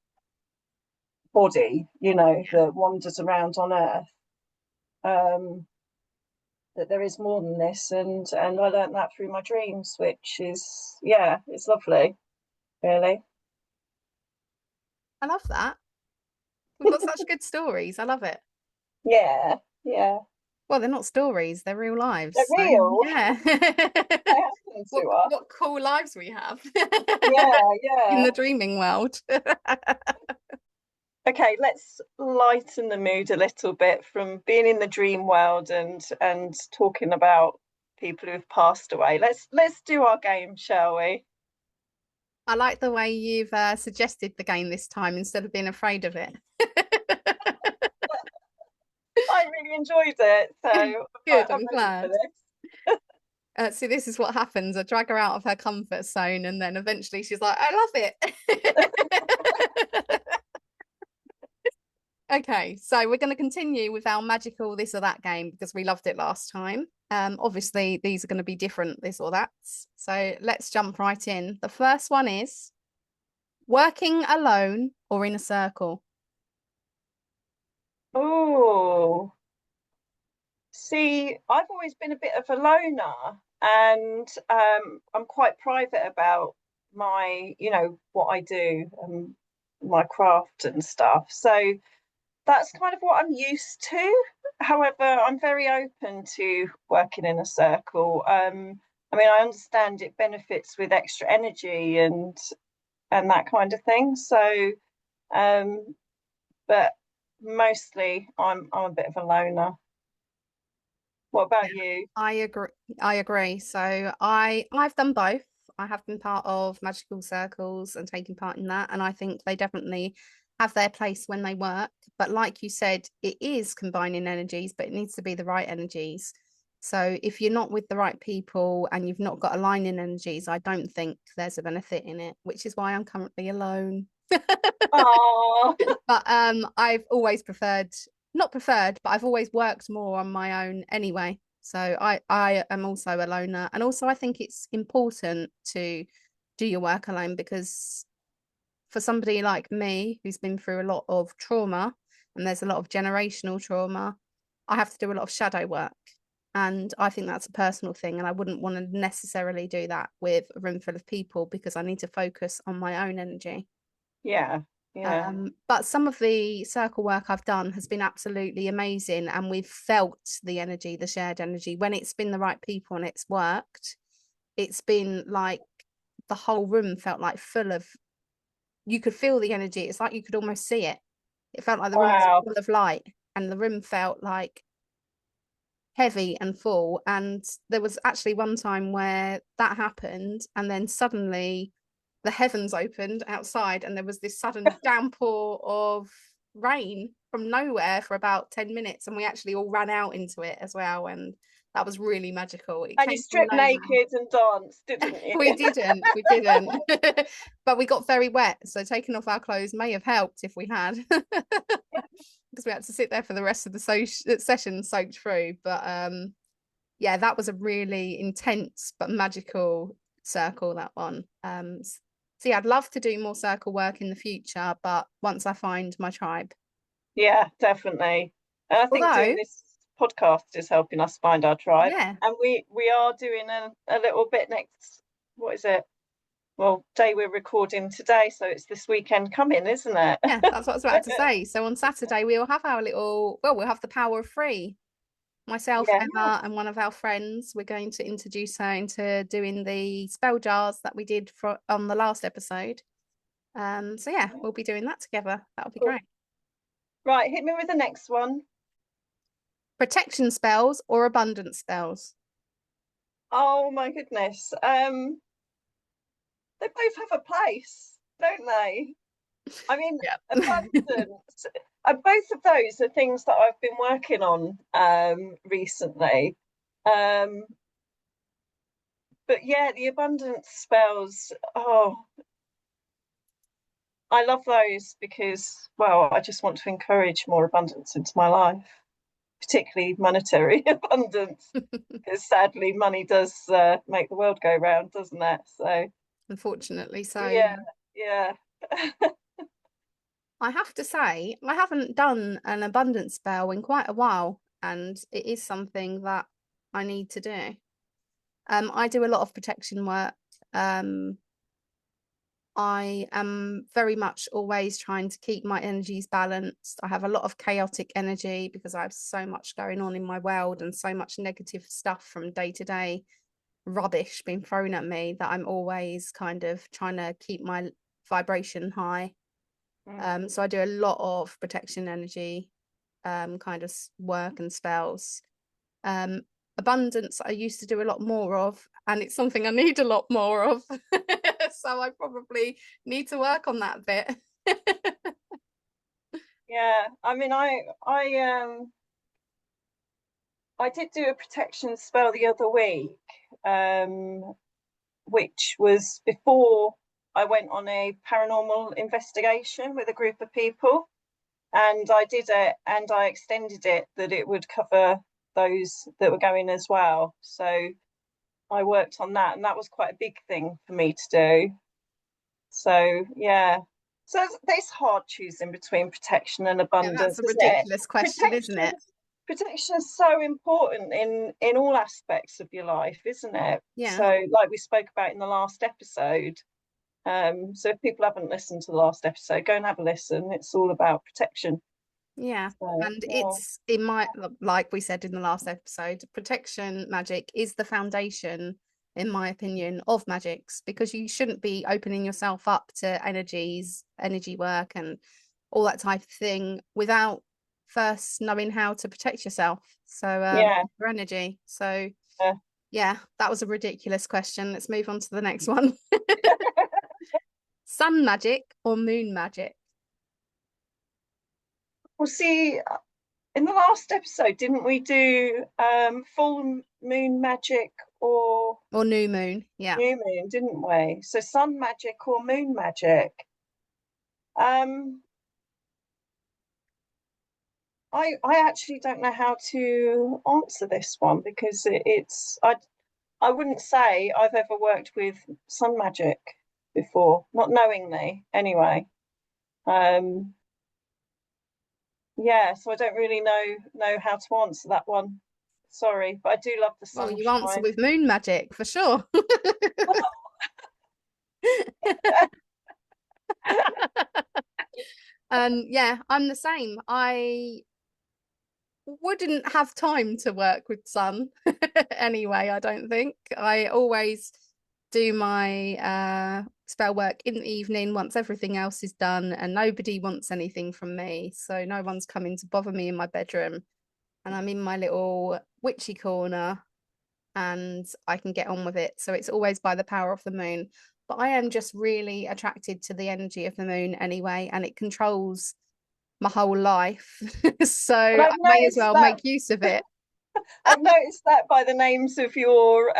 body, that wanders around on earth. That there is more than this, and I learned that through my dreams, which is, it's lovely, really. I love that. We've got such good stories. I love it. Yeah. Well, they're not stories, they're real lives. They're real. Yeah. They happen to us. What cool lives we have. Yeah. In the dreaming world. Okay, let's lighten the mood a little bit from being in the dream world and talking about people who've passed away. Let's do our game, shall we? I like the way you've suggested the game this time instead of being afraid of it. I really enjoyed it. So Good, I'm I'm ready glad. for this. See, this is what happens. I drag her out of her comfort zone, and then eventually she's like, I love it. Okay, so we're going to continue with our magical this or that game because we loved it last time. Obviously, these are going to be different this or that. So let's jump right in. The first one is working alone or in a circle. Oh, see, I've always been a bit of a loner, and I'm quite private about my, what I do and my craft and stuff. So that's kind of what I'm used to. However, I'm very open to working in a circle. I understand it benefits with extra energy and that kind of thing. So, but mostly I'm a bit of a loner. What about you? I agree. So I've done both. I have been part of magical circles and taken part in that, and I think they definitely have their place when they work. But like you said, it is combining energies, but it needs to be the right energies. So if you're not with the right people and you've not got aligning energies, I don't think there's a benefit in it, which is why I'm currently alone. Oh, But I've always not preferred, but I've always worked more on my own anyway. So I am also a loner, and also I think it's important to do your work alone, because for somebody like me who's been through a lot of trauma, and there's a lot of generational trauma, I have to do a lot of shadow work, and I think that's a personal thing, and I wouldn't want to necessarily do that with a room full of people because I need to focus on my own energy. yeah. But some of the circle work I've done has been absolutely amazing, and we've felt the energy, the shared energy. When it's been the right people and it's worked, it's been like the whole room felt like full of, you could feel the energy. It's like you could almost see it. It felt like the room was Wow. full of light, and the room felt like heavy and full. And there was actually one time where that happened, and then suddenly the heavens opened outside, and there was this sudden downpour of rain from nowhere for about 10 minutes, and we actually all ran out into it as well, and that was really magical. It And came you from stripped nowhere. naked and danced, didn't you? We didn't but we got very wet, so taking off our clothes may have helped if we had, because we had to sit there for the rest of the session soaked through. But yeah, that was a really intense but magical circle, that one. So yeah, I'd love to do more circle work in the future, but once I find my tribe. Yeah, definitely. And I think doing this podcast is helping us find our tribe. Yeah. And we are doing a little bit next, what is it? Well, day we're recording today, so it's this weekend coming, isn't it? Yeah, that's what I was about to say. So on Saturday we'll have we'll have the power of 3. Myself, Yeah. Emma, and one of our friends, we're going to introduce her into doing the spell jars that we did on the last episode. So yeah, we'll be doing that together. That'll be Cool. great. Right, hit me with the next one. Protection spells or abundance spells? Oh my goodness. They both have a place, don't they? I mean, Yeah. abundance. Both of those are things that I've been working on recently. But yeah, the abundance spells, oh, I love those because, well, I just want to encourage more abundance into my life, particularly monetary abundance, because sadly money does make the world go round, doesn't it? So Unfortunately, so yeah, yeah. I have to say, I haven't done an abundance spell in quite a while, and it is something that I need to do. I do a lot of protection work. I am very much always trying to keep my energies balanced. I have a lot of chaotic energy because I have so much going on in my world and so much negative stuff from day to day rubbish being thrown at me that I'm always kind of trying to keep my vibration high. So I do a lot of protection energy kind of work and spells. Abundance I used to do a lot more of, and it's something I need a lot more of. So I probably need to work on that bit. Yeah, I mean, I did do a protection spell the other week, which was before I went on a paranormal investigation with a group of people, and I did it, and I extended it that it would cover those that were going as well. So I worked on that, and that was quite a big thing for me to do. So yeah, so it's hard choosing between protection and Yeah, abundance, that's a isn't it? ridiculous question, isn't it? Protection is so important in all aspects of your life, isn't it? Yeah. So like we spoke about in the last episode, so if people haven't listened to the last episode, go and have a listen. It's all about protection. Yeah. So, And yeah. it's in my, like we said in the last episode, protection magic is the foundation, in my opinion, of magics, because you shouldn't be opening yourself up to energies, energy work, and all that type of thing without first knowing how to protect yourself. So, Yeah. your energy. So, Yeah. yeah, that was a ridiculous question. Let's move on to the next one. Sun magic or moon magic? Well, see, in the last episode, didn't we do full moon magic or Or new moon? Yeah. new moon, didn't we? So sun magic or moon magic. Um, I actually don't know how to answer this one because it's I wouldn't say I've ever worked with sun magic before, not knowingly anyway. Yeah, so I don't really know how to answer that one. Sorry, but I do love the Well, you answer sunshine. with moon magic for sure. And yeah, I'm the same. I wouldn't have time to work with sun anyway, I don't think. I always do my spell work in the evening once everything else is done and nobody wants anything from me. So no one's coming to bother me in my bedroom. And I'm in my little witchy corner and I can get on with it. So it's always by the power of the moon. But I am just really attracted to the energy of the moon anyway, and it controls my whole life. So And I may as well make use of it. I've noticed that by the names of your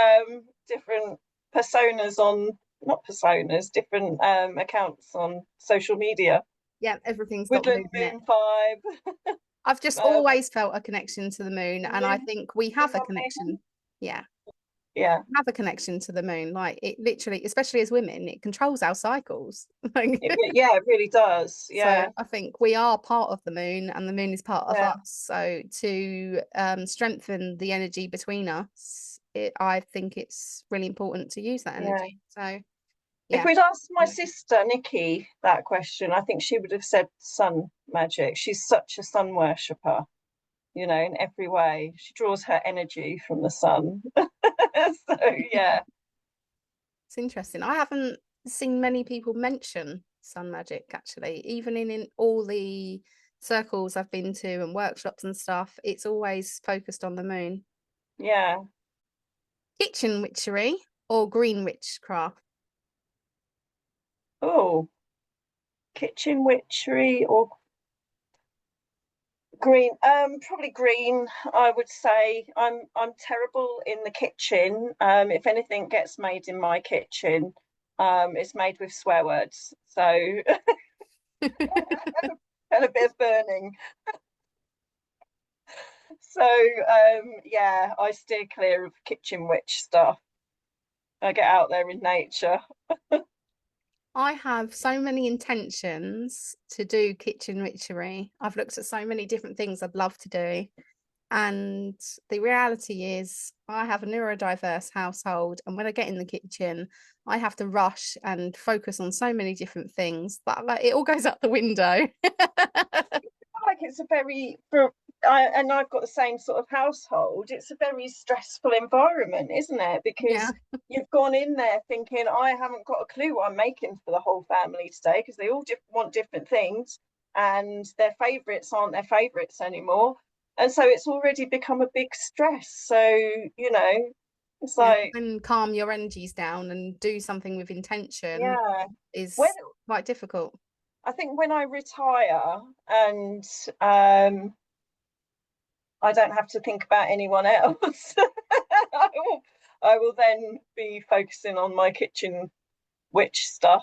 different personas on not personas, different accounts on social media. Yeah, everything's got Woodland moon in it. Moon Vibe. I've just always felt a connection to the moon, and I Moon, think we Moon have a of Mayhem. connection. Yeah, Yeah, have a connection to the moon. Like it literally, especially as women, it controls our cycles. yeah, it really does. So Yeah, I think we are part of the moon and the moon is part of yeah, us. So to strengthen the energy between us, I think it's really important to use that yeah. energy. So If yeah. we'd asked my sister Nikki that question, I think she would have said sun magic. She's such a sun worshipper. you know, in every way. She draws her energy from the sun. So yeah. It's interesting. I haven't seen many people mention sun magic actually, even in all the circles I've been to and workshops and stuff. It's always focused on the moon. Yeah. Kitchen witchery or green witchcraft? Oh, kitchen witchery or green? Probably green, I would say. I'm terrible in the kitchen. If anything gets made in my kitchen, it's made with swear words. So and a bit of burning. So yeah, I steer clear of kitchen witch stuff. I get out there in nature. I have so many intentions to do kitchen witchery. I've looked at so many different things I'd love to do. And the reality is, I have a neurodiverse household. And when I get in the kitchen, I have to rush and focus on so many different things that like, it all goes out the window. Like it's a very and I've got the same sort of household. It's a very stressful environment, isn't it? Yeah. Because you've gone in there thinking, I haven't got a clue what I'm making for the whole family today, because they all want different things, and their favourites aren't their favourites anymore, and so it's already become a big stress. So you know, it's Yeah. like, And calm your energies down and do something with intention yeah. When is quite difficult. I think when I retire and um I don't have to think about anyone else. I will then be focusing on my kitchen witch stuff.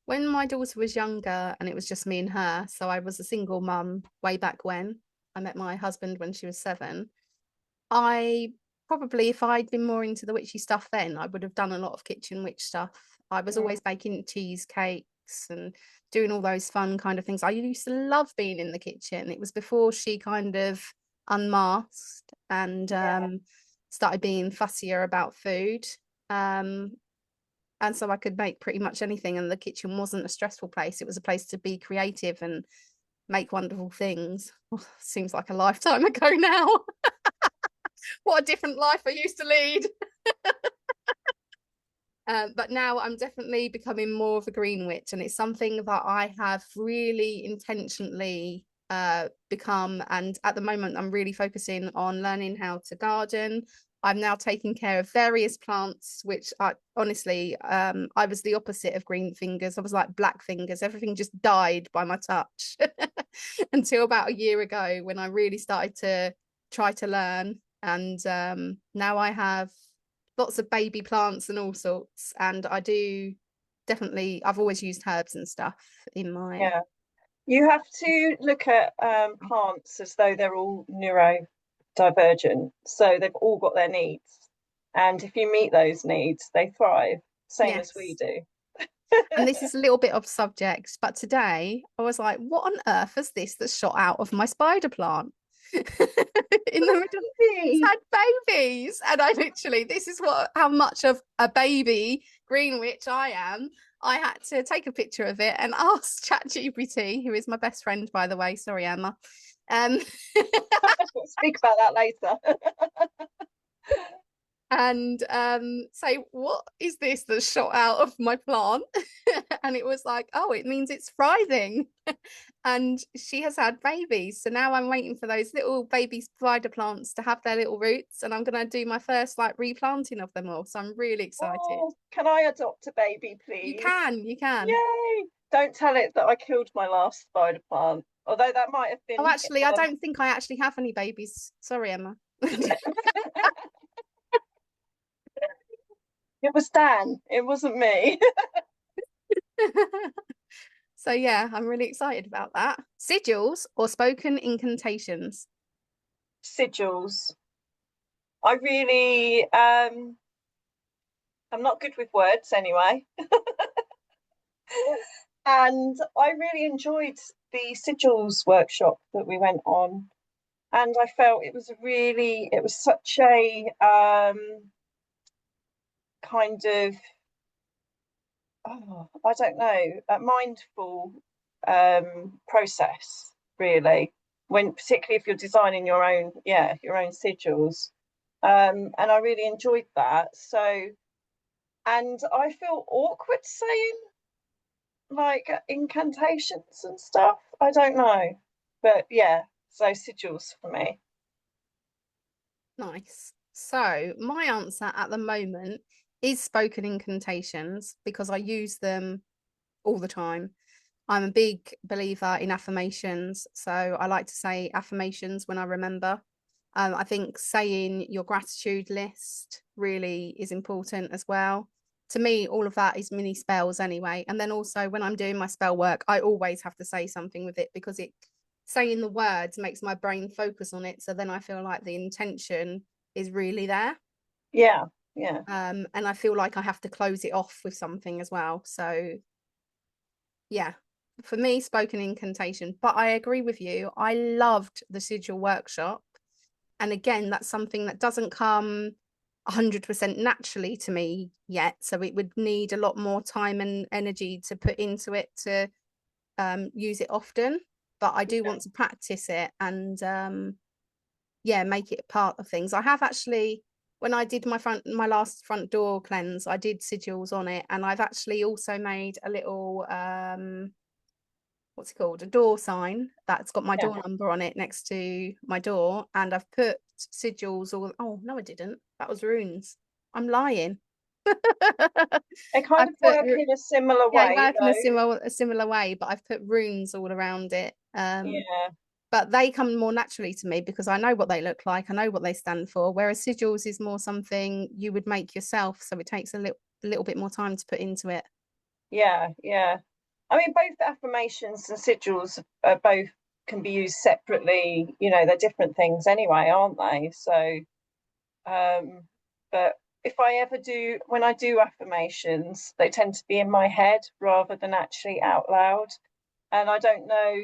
When my daughter was younger and it was just me and her, so I was a single mum way back when. I met my husband when she was 7. I probably, if I'd been more into the witchy stuff then, I would have done a lot of kitchen witch stuff. I was always baking cheesecakes and doing all those fun kind of things. I used to love being in the kitchen. It was before she kind of unmasked and started being fussier about food. And so I could make pretty much anything, and the kitchen wasn't a stressful place. It was a place to be creative and make wonderful things. Oh, seems like a lifetime ago now. What a different life I used to lead. But now I'm definitely becoming more of a green witch, and it's something that I have really intentionally become. And at the moment, I'm really focusing on learning how to garden. I'm now taking care of various plants, which I honestly, I was the opposite of green fingers. I was like black fingers. Everything just died by my touch until about a year ago when I really started to try to learn. And now I have lots of baby plants and all sorts. And I do definitely, I've always used herbs and stuff in my. Yeah. You have to look at plants as though they're all neurodivergent. So they've all got their needs. And if you meet those needs, they thrive, same as we Yes. do. And this is a little bit off subject, but today I was like, what on earth is this that's shot out of my spider plant? In the middle, it's had babies. And I literally, this is what how much of a baby green witch I am. I had to take a picture of it and ask ChatGPT, who is my best friend, by the way. Sorry, Emma. We'll speak about that later. And say, what is this that's shot out of my plant? And it was like, oh, it means it's thriving. And she has had babies, so now I'm waiting for those little baby spider plants to have their little roots, and I'm gonna do my first like replanting of them all, so I'm really excited. Oh, can I adopt a baby, You please? you can. Yay! Don't tell it that I killed my last spider plant, although that might have been. Oh, actually, I don't think I actually have any babies. Sorry, Emma. It was Dan. It wasn't me. So yeah, I'm really excited about that. Sigils or spoken incantations? Sigils. I really I'm not good with words anyway. And I really enjoyed the sigils workshop that we went on. And I felt it was such a kind of, oh, I don't know, a mindful process, really. particularly if you're designing your own sigils. And I really enjoyed that. So, and I feel awkward saying like incantations and stuff. I don't know, but yeah, so sigils for me. Nice. So my answer at the moment is spoken incantations because I use them all the time. I'm a big believer in affirmations, so I like to say affirmations when I remember. I think saying your gratitude list really is important as well. To me, all of that is mini spells anyway. And then also when I'm doing my spell work, I always have to say something with it because saying the words makes my brain focus on it. So then I feel like the intention is really there. Yeah. And I feel like I have to close it off with something as well. So yeah, for me, spoken incantation. But I agree with you. I loved the sigil workshop. And again, that's something that doesn't come 100% naturally to me yet. So it would need a lot more time and energy to put into it to use it often. But I do want to practice it and make it part of things. I have actually, when I did my last front door cleanse, I did sigils on it, and I've actually also made a little what's it called, a door sign that's got my door number on it next to my door, and I've put sigils all. Oh no, I didn't. That was runes. I'm lying. They kind of work in a similar way. Yeah, work in a similar way, but I've put runes all around it. But they come more naturally to me because I know what they look like, I know what they stand for, whereas sigils is more something you would make yourself, so it takes a little bit more time to put into it. Yeah. I mean, both affirmations and sigils are both can be used separately. You know, they're different things anyway, aren't they? So, but if I ever do, when I do affirmations, they tend to be in my head rather than actually out loud. And I don't know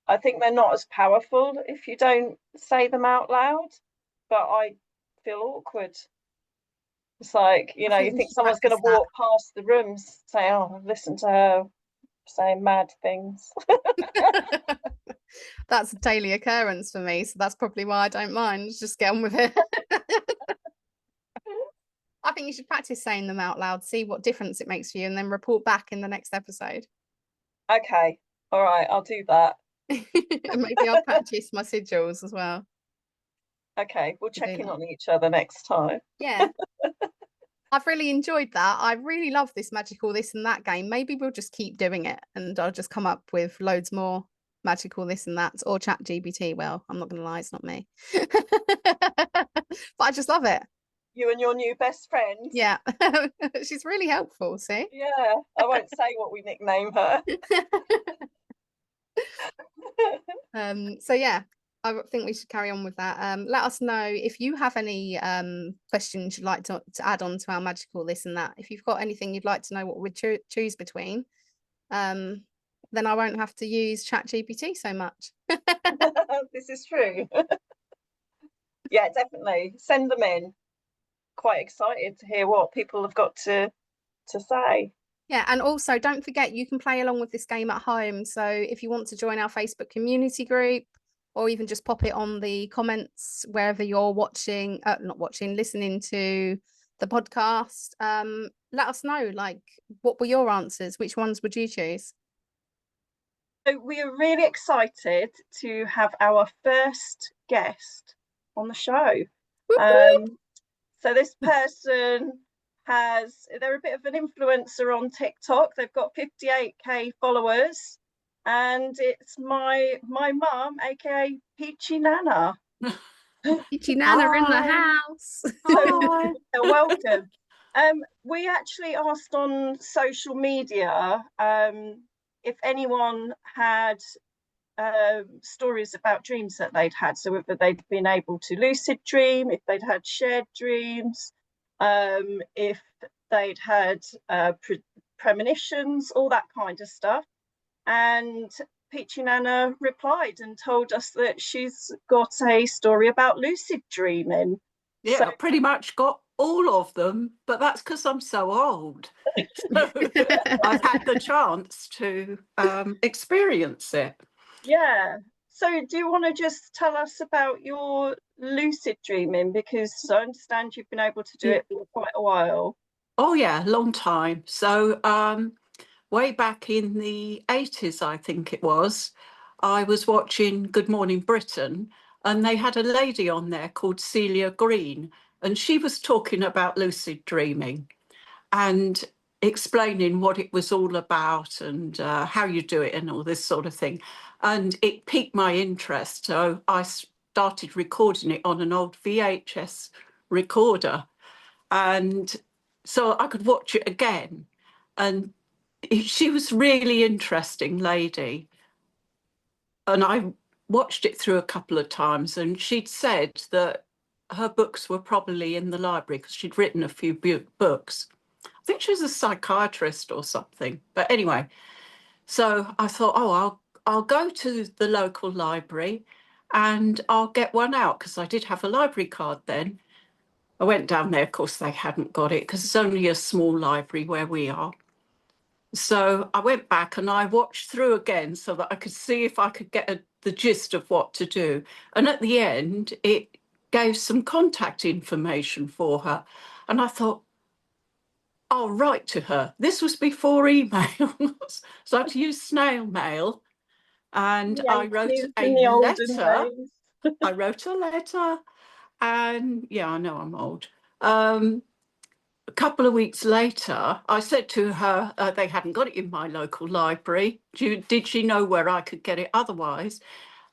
I think they're not as powerful if you don't say them out loud, but I feel awkward. It's like, you think someone's going to walk past the rooms, say, oh, listen to her saying mad things. That's a daily occurrence for me, so that's probably why I don't mind. Just get on with it. I think you should practice saying them out loud, see what difference it makes for you, and then report back in the next episode. Okay, all right, I'll do that. And maybe I'll practice my sigils as well. Okay, we'll check in on each other next time. Yeah. I've really enjoyed that. I really love this magical this and that game. Maybe we'll just keep doing it and I'll just come up with loads more magical this and that, or chat GPT. Well, I'm not gonna lie, it's not me. But I just love it. You and your new best friend. Yeah. She's really helpful, see? Yeah, I won't say what we nickname her. So yeah, I think we should carry on with that. Let us know if you have any questions you'd like to add on to our magical this and that. If you've got anything you'd like to know what we'd choose between, then I won't have to use ChatGPT so much. This is true. Yeah, definitely send them in. Quite excited to hear what people have got to say. Yeah, and also don't forget you can play along with this game at home. So if you want to join our Facebook community group, or even just pop it on the comments wherever you're listening to the podcast, let us know, like, what were your answers? Which ones would you choose? So we are really excited to have our first guest on the show. So this person they're a bit of an influencer on TikTok. They've got 58k followers, and it's my mum, aka Peachy Nana. Peachy Nana in the house. So welcome. We actually asked on social media if anyone had stories about dreams that they'd had, so whether they'd been able to lucid dream, if they'd had shared dreams, if they'd had premonitions, all that kind of stuff. And Peachy Nana replied and told us that she's got a story about lucid dreaming. Yeah, so, pretty much got all of them, but that's because I'm so old. So I've had the chance to experience it. Yeah. So do you want to just tell us about your lucid dreaming? Because I understand you've been able to do it for quite a while. Oh yeah, long time. So way back in the 80s, I think it was, I was watching Good Morning Britain, and they had a lady on there called Celia Green, and she was talking about lucid dreaming and explaining what it was all about and how you do it and all this sort of thing. And it piqued my interest. So I started recording it on an old VHS recorder. And so I could watch it again. And she was really interesting lady. And I watched it through a couple of times, and she'd said that her books were probably in the library because she'd written a few books. I think she was a psychiatrist or something. But anyway, so I thought, oh, I'll go to the local library and I'll get one out, because I did have a library card then. I went down there, of course they hadn't got it because it's only a small library where we are. So I went back and I watched through again so that I could see if I could get the gist of what to do. And at the end, it gave some contact information for her. And I thought, I'll write to her. This was before emails, so I had to use snail mail. And I wrote In a the olden letter. days. I wrote a letter, and yeah, I know I'm old. A couple of weeks later, I said to her, they hadn't got it in my local library. Did she know where I could get it otherwise?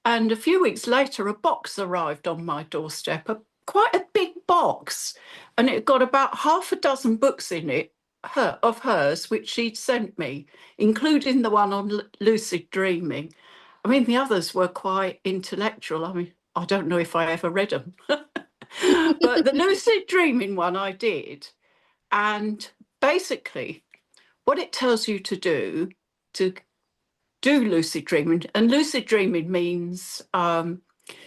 And a few weeks later, a box arrived on my doorstep, quite a big box, and it got about half a dozen books in it, of hers, which she'd sent me, including the one on lucid dreaming. I mean, the others were quite intellectual. I mean, I don't know if I ever read them, but the lucid dreaming one I did. And basically, what it tells you to do lucid dreaming, and lucid dreaming means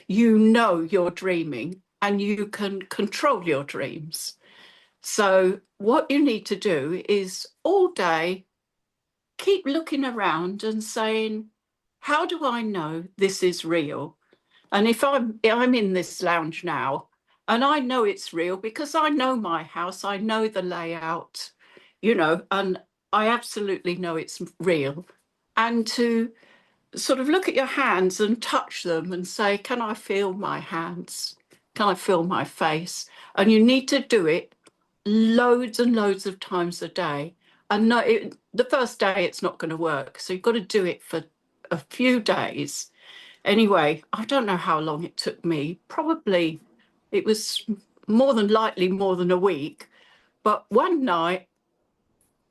you know you're dreaming and you can control your dreams. So what you need to do is all day keep looking around and saying, how do I know this is real? And if I'm in this lounge now, and I know it's real because I know my house, I know the layout, and I absolutely know it's real. And to sort of look at your hands and touch them and say, can I feel my hands? Can I feel my face? And you need to do it loads and loads of times a day. And no, the first day it's not going to work. So you've got to do it for a few days. Anyway, I don't know how long it took me. Probably it was more than likely more than a week. But one night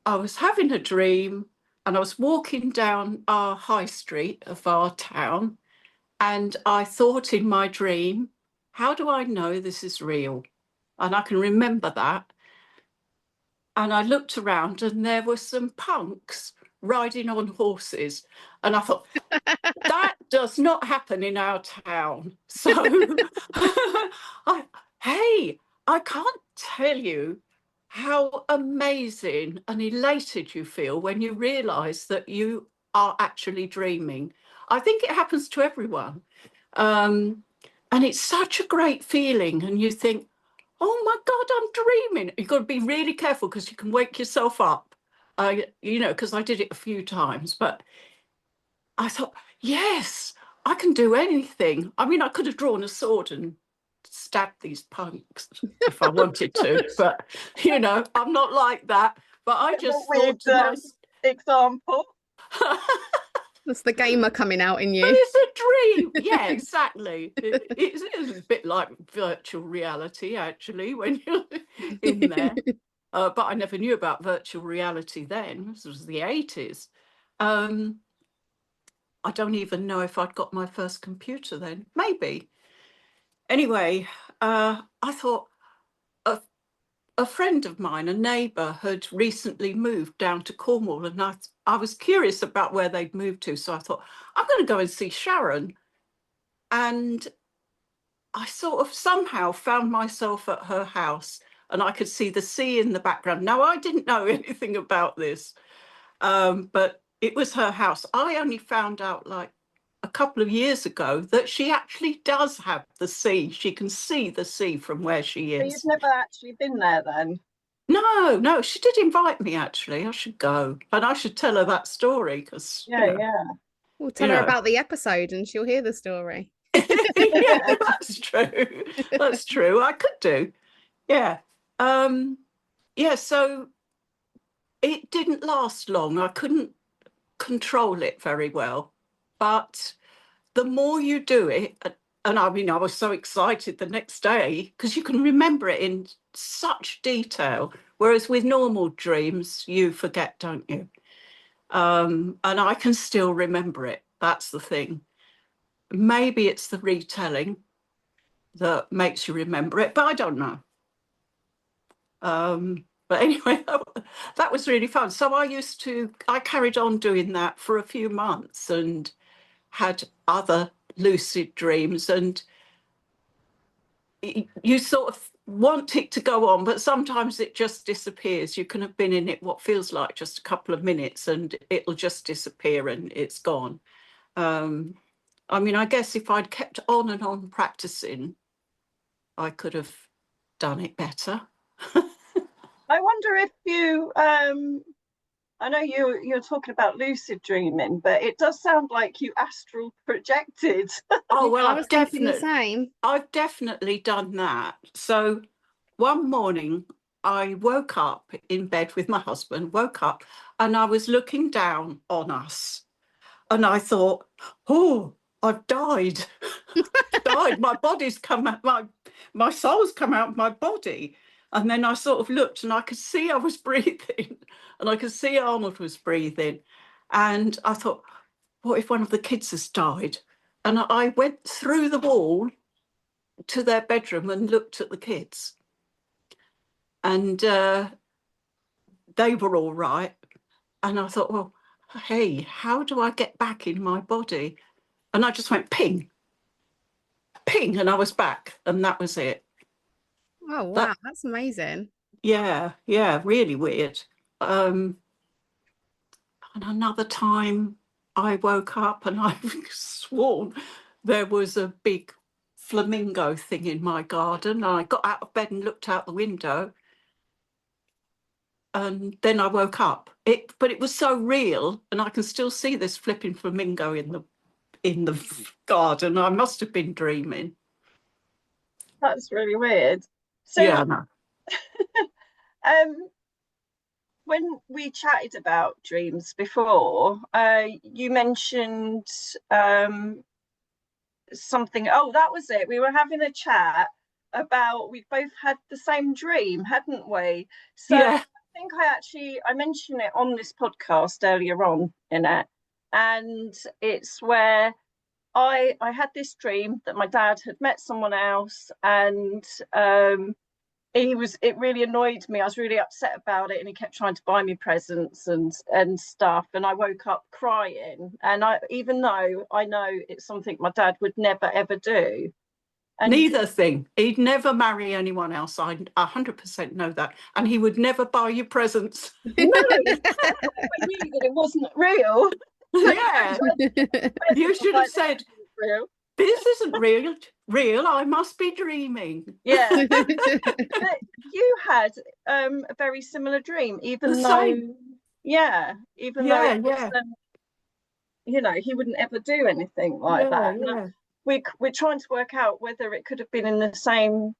I was having a dream and I was walking down our high street of our town, and I thought in my dream, how do I know this is real? And I can remember that. And I looked around and there were some punks riding on horses. And I thought, that does not happen in our town. So, hey, I can't tell you how amazing and elated you feel when you realise that you are actually dreaming. I think it happens to everyone. And it's such a great feeling. And you think, oh my God, I'm dreaming. You've got to be really careful because you can wake yourself up. Because I did it a few times, but I thought, yes, I can do anything. I mean, I could have drawn a sword and stabbed these punks if I wanted to, but I'm not like that. But I just thought to myself, example. That's the gamer coming out in but you. it's a dream. Yeah, exactly. It's a bit like virtual reality, actually, when you're in there. But I never knew about virtual reality then. This was the 80s. I don't even know if I'd got my first computer then. Maybe. Anyway, I thought a friend of mine, a neighbour, had recently moved down to Cornwall, and I was curious about where they'd moved to. So I thought, I'm going to go and see Sharon. And I sort of somehow found myself at her house, and I could see the sea in the background. Now, I didn't know anything about this, but it was her house. I only found out like a couple of years ago that she actually does have the sea. She can see the sea from where she So you've is. never actually been there then? No, she did invite me, actually. I should go. And I should tell her that story because, Yeah. We'll tell her about the episode and she'll hear the story. Yeah, that's true. That's true. I could do. Yeah. Yeah, so it didn't last long. I couldn't control it very well. But the more you do it, and I mean, I was so excited the next day because you can remember it in such detail. Whereas with normal dreams, you forget, don't you? And I can still remember it. That's the thing. Maybe it's the retelling that makes you remember it, but I don't know. But anyway, that was really fun. So I carried on doing that for a few months and had other lucid dreams, and you sort of want it to go on, but sometimes it just disappears. You can have been in it what feels like just a couple of minutes and it'll just disappear and it's gone. I mean, I guess if I'd kept on and on practicing, I could have done it better. I wonder if you, I know you're talking about lucid dreaming, but it does sound like you astral projected. Oh, well, I was thinking the same. I've definitely done that. So one morning I woke up in bed with my husband, woke up and I was looking down on us and I thought, oh, I've died. Died. My body's come out, my soul's come out of my body. And then I sort of looked and I could see I was breathing and I could see Arnold was breathing. And I thought, what if one of the kids has died? And I went through the wall to their bedroom and looked at the kids. And they were all right. And I thought, well, hey, how do I get back in my body? And I just went ping, ping, and I was back. And that was it. Oh, wow. That's amazing. Yeah, really weird. And another time I woke up and I've sworn there was a big flamingo thing in my garden. And I got out of bed and looked out the window. And then I woke up. But it was so real, and I can still see this flipping flamingo in the garden. I must have been dreaming. That's really weird. So yeah, no. When we chatted about dreams before, you mentioned something. Oh, that was it. We were having a chat about we both had the same dream, hadn't we? So Yeah. I think I mentioned it on this podcast earlier on in it, and it's where I had this dream that my dad had met someone else, and it really annoyed me. I was really upset about it, and he kept trying to buy me presents and stuff, and I woke up crying. And even though I know it's something my dad would never ever do. And neither thing. He'd never marry anyone else. I 100% know that. And he would never buy you presents. No, I knew that it wasn't real. Yeah. You should have said, real. This isn't real. I must be dreaming. Yeah. But you had a very similar dream, even though you know, he wouldn't ever do anything like that. Yeah. We're trying to work out whether it could have been at the same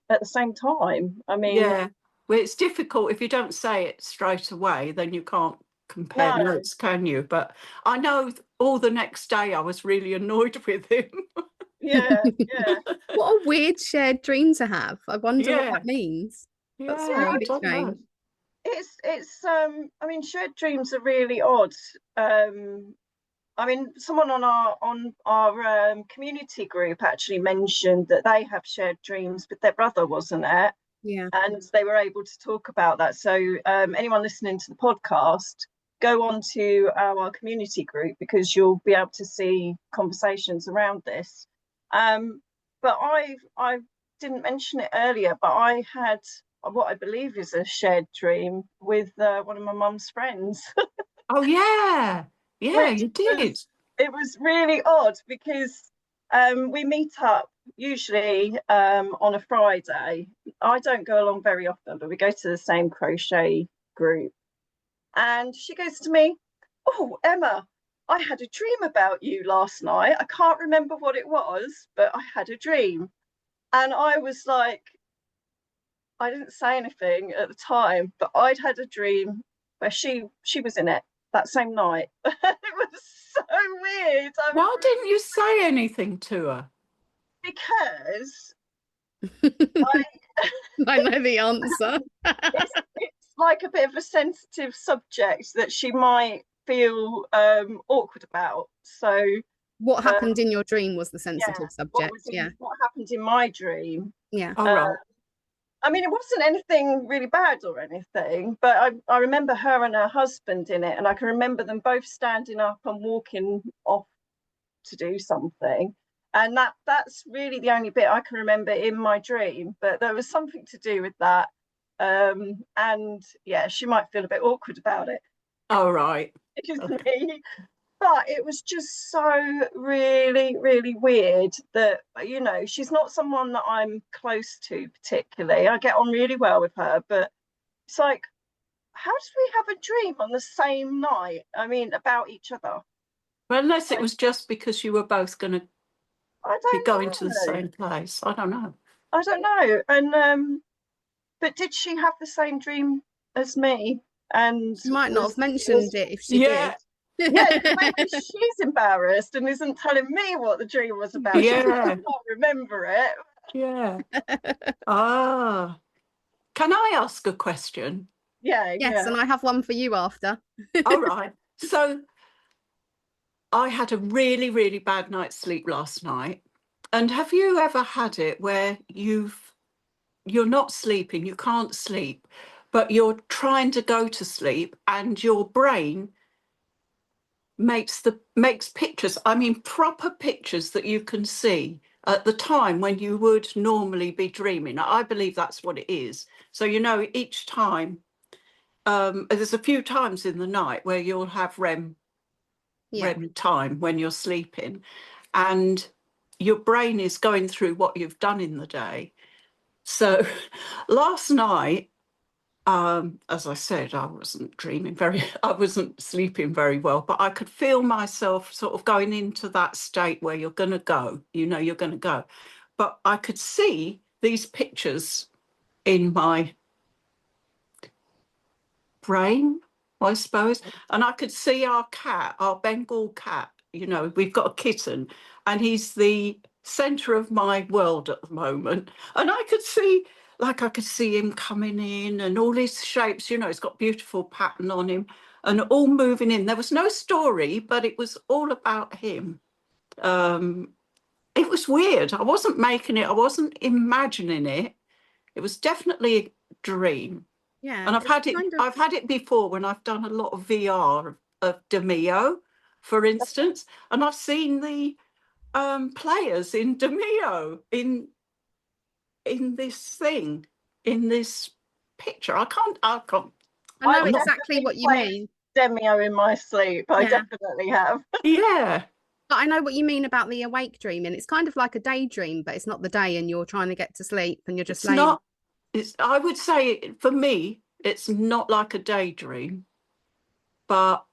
time. I mean, yeah. Well, it's difficult if you don't say it straight away, then you can't compare notes, can you? But I know all the next day I was really annoyed with him. Yeah. What a weird shared dream to have. I wonder what that means. That's really strange. It's I mean, shared dreams are really odd. I mean, someone on our community group actually mentioned that they have shared dreams with their brother, wasn't it? Yeah. And they were able to talk about that. So anyone listening to the podcast, go on to our community group because you'll be able to see conversations around this. But I didn't mention it earlier, but I had what I believe is a shared dream with one of my mum's friends. Oh, yeah. Yeah, you did. it was really odd because we meet up usually on a Friday. I don't go along very often, but we go to the same crochet group. And she goes to me, "Oh, Emma, I had a dream about you last night. I can't remember what it was, but I had a dream." And I was like, I didn't say anything at the time, but I'd had a dream where she was in it that same night. It was so weird. Why didn't you say anything to her? Because I know the answer. it's like a bit of a sensitive subject that she might feel awkward about. So what happened in your dream was the sensitive yeah, subject. what happened in my dream. Yeah. All right. I mean, it wasn't anything really bad or anything, but I remember her and her husband in it, and I can remember them both standing up and walking off to do something. And that's really the only bit I can remember in my dream, but there was something to do with that. And yeah, she might feel a bit awkward about it. All right. Me. But it was just so really, really weird that, you know, she's not someone that I'm close to particularly. I get on really well with her, but it's like, how did we have a dream on the same night? I mean, about each other. Well, unless it was just because you were both going to be going to the same place. I don't know. I don't know. And but did she have the same dream as me? And She might not have mentioned it if she did. Yeah, maybe she's embarrassed and isn't telling me what the dream was about. Yeah. She can't remember it. Yeah. Ah. Can I ask a question? Yeah. Yes, and I have one for you after. All right. So I had a really, really bad night's sleep last night. And have you ever had it where you're not sleeping, you can't sleep, but you're trying to go to sleep and your brain makes pictures, I mean proper pictures that you can see at the time when you would normally be dreaming? I believe that's what it is. So, you know, each time there's a few times in the night where you'll have REM time when you're sleeping, and your brain is going through what you've done in the day. So last night, as I said, I wasn't sleeping very well, but I could feel myself sort of going into that state where you're going to go, you know, you're going to go. But I could see these pictures in my brain, I suppose, and I could see our cat, our Bengal cat. You know, we've got a kitten, and he's the centre of my world at the moment. And I could see him coming in and all his shapes, you know, he's got beautiful pattern on him and all moving in. There was no story, but it was all about him. It was weird. I wasn't making it. I wasn't imagining it. It was definitely a dream. Yeah. And I've had it before when I've done a lot of VR of Demio, for instance, and I've seen the players in Demio in this picture. I know exactly what you mean. Demio in my sleep. I definitely have. Yeah. But I know what you mean about the awake dreaming. It's kind of like a daydream, but it's not the day and you're trying to get to sleep and you're just laying. I would say for me, it's not like a daydream. But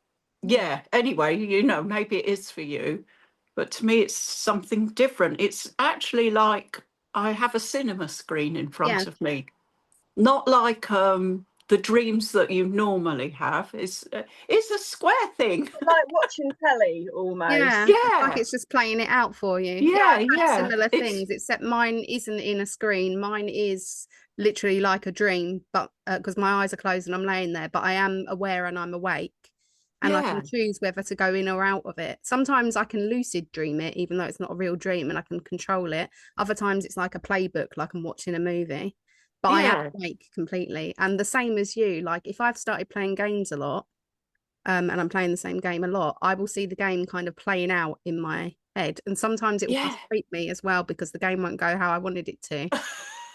yeah, anyway, you know, maybe it is for you. But to me, it's something different. It's actually like I have a cinema screen in front of me. Not like the dreams that you normally have. It's a square thing. Like watching telly almost. Yeah. Like it's just playing it out for you. Yeah. Similar things, except mine isn't in a screen. Mine is literally like a dream, but because my eyes are closed and I'm laying there, but I am aware and I'm awake. And I can choose whether to go in or out of it. Sometimes I can lucid dream it, even though it's not a real dream, and I can control it. Other times it's like a playbook, like I'm watching a movie. But I am awake completely. And the same as you, like if I've started playing games a lot, and I'm playing the same game a lot, I will see the game kind of playing out in my head. And sometimes it will frustrate me as well because the game won't go how I wanted it to.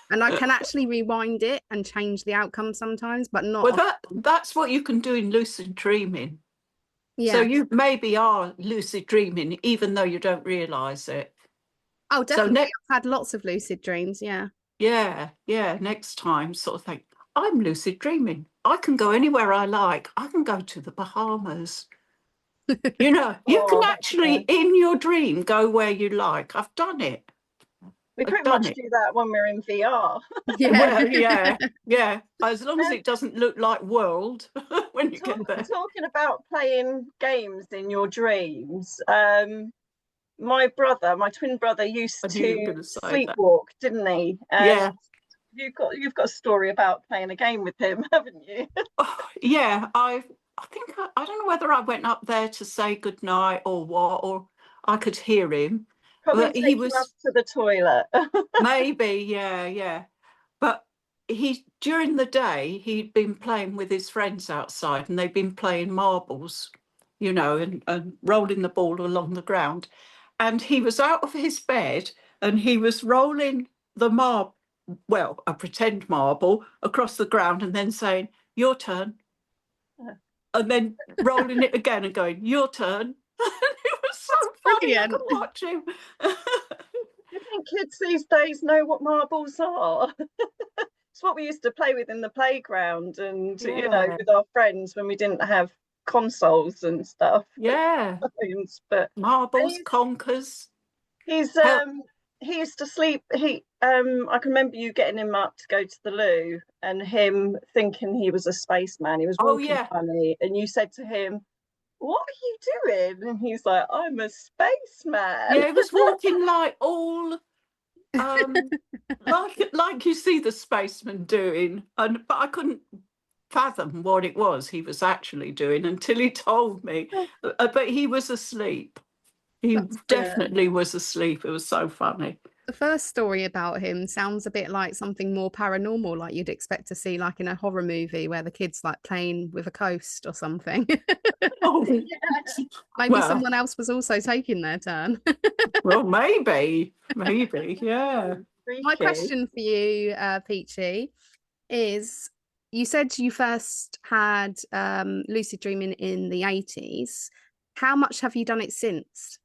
And I can actually rewind it and change the outcome sometimes, but not. Well, that's what you can do in lucid dreaming. So Yeah. you maybe are lucid dreaming, even though you don't realise it. Oh, definitely. So I've had lots of lucid dreams. Yeah. yeah, next time sort of think, I'm lucid dreaming. I can go anywhere I like. I can go to the Bahamas. You know, you can Oh, that's actually, nice. in your dream, go where you like. I've done it. We I've pretty done much it. do that when we're in VR. Yeah. Well, yeah. As long as it doesn't look like World when you get there. Talking about playing games in your dreams, my twin brother, used I knew you were to going to say that. sleepwalk, didn't he? And Yeah. you've got a story about playing a game with him, haven't you? Oh, yeah, I think I don't know whether I went up there to say goodnight or what, or I could hear him. Probably But he taking us was to the toilet. maybe, yeah. But he during the day he'd been playing with his friends outside and they'd been playing marbles, you know, and rolling the ball along the ground. And he was out of his bed and he was rolling the marble, well, a pretend marble, across the ground and then saying, "Your turn." And then rolling it again and going, "Your turn." It was so funny. I Brilliant. could watch him. You think kids these days know what marbles are? It's what we used to play with in the playground and, Yeah, with our friends when we didn't have consoles and stuff. yeah. But Marbles, he's, conkers. he's Help. he used to sleep. I can remember you getting him up to go to the loo and him thinking he was a spaceman. He was Oh, walking yeah. funny, and you said to him, "What are you doing?" And he's like, "I'm a spaceman." Yeah, it was walking like all like you see the spaceman doing. But I couldn't fathom what it was he was actually doing until he told me. But he was asleep. He That's brilliant. definitely was asleep. It was so funny. The first story about him sounds a bit like something more paranormal, like you'd expect to see, like in a horror movie where the kid's like playing with a ghost or something. Oh, Maybe well, someone else was also taking their turn. well, maybe, yeah. My Freaky. question for you, Peachy, is you said you first had lucid dreaming in the 80s. How much have you done it since?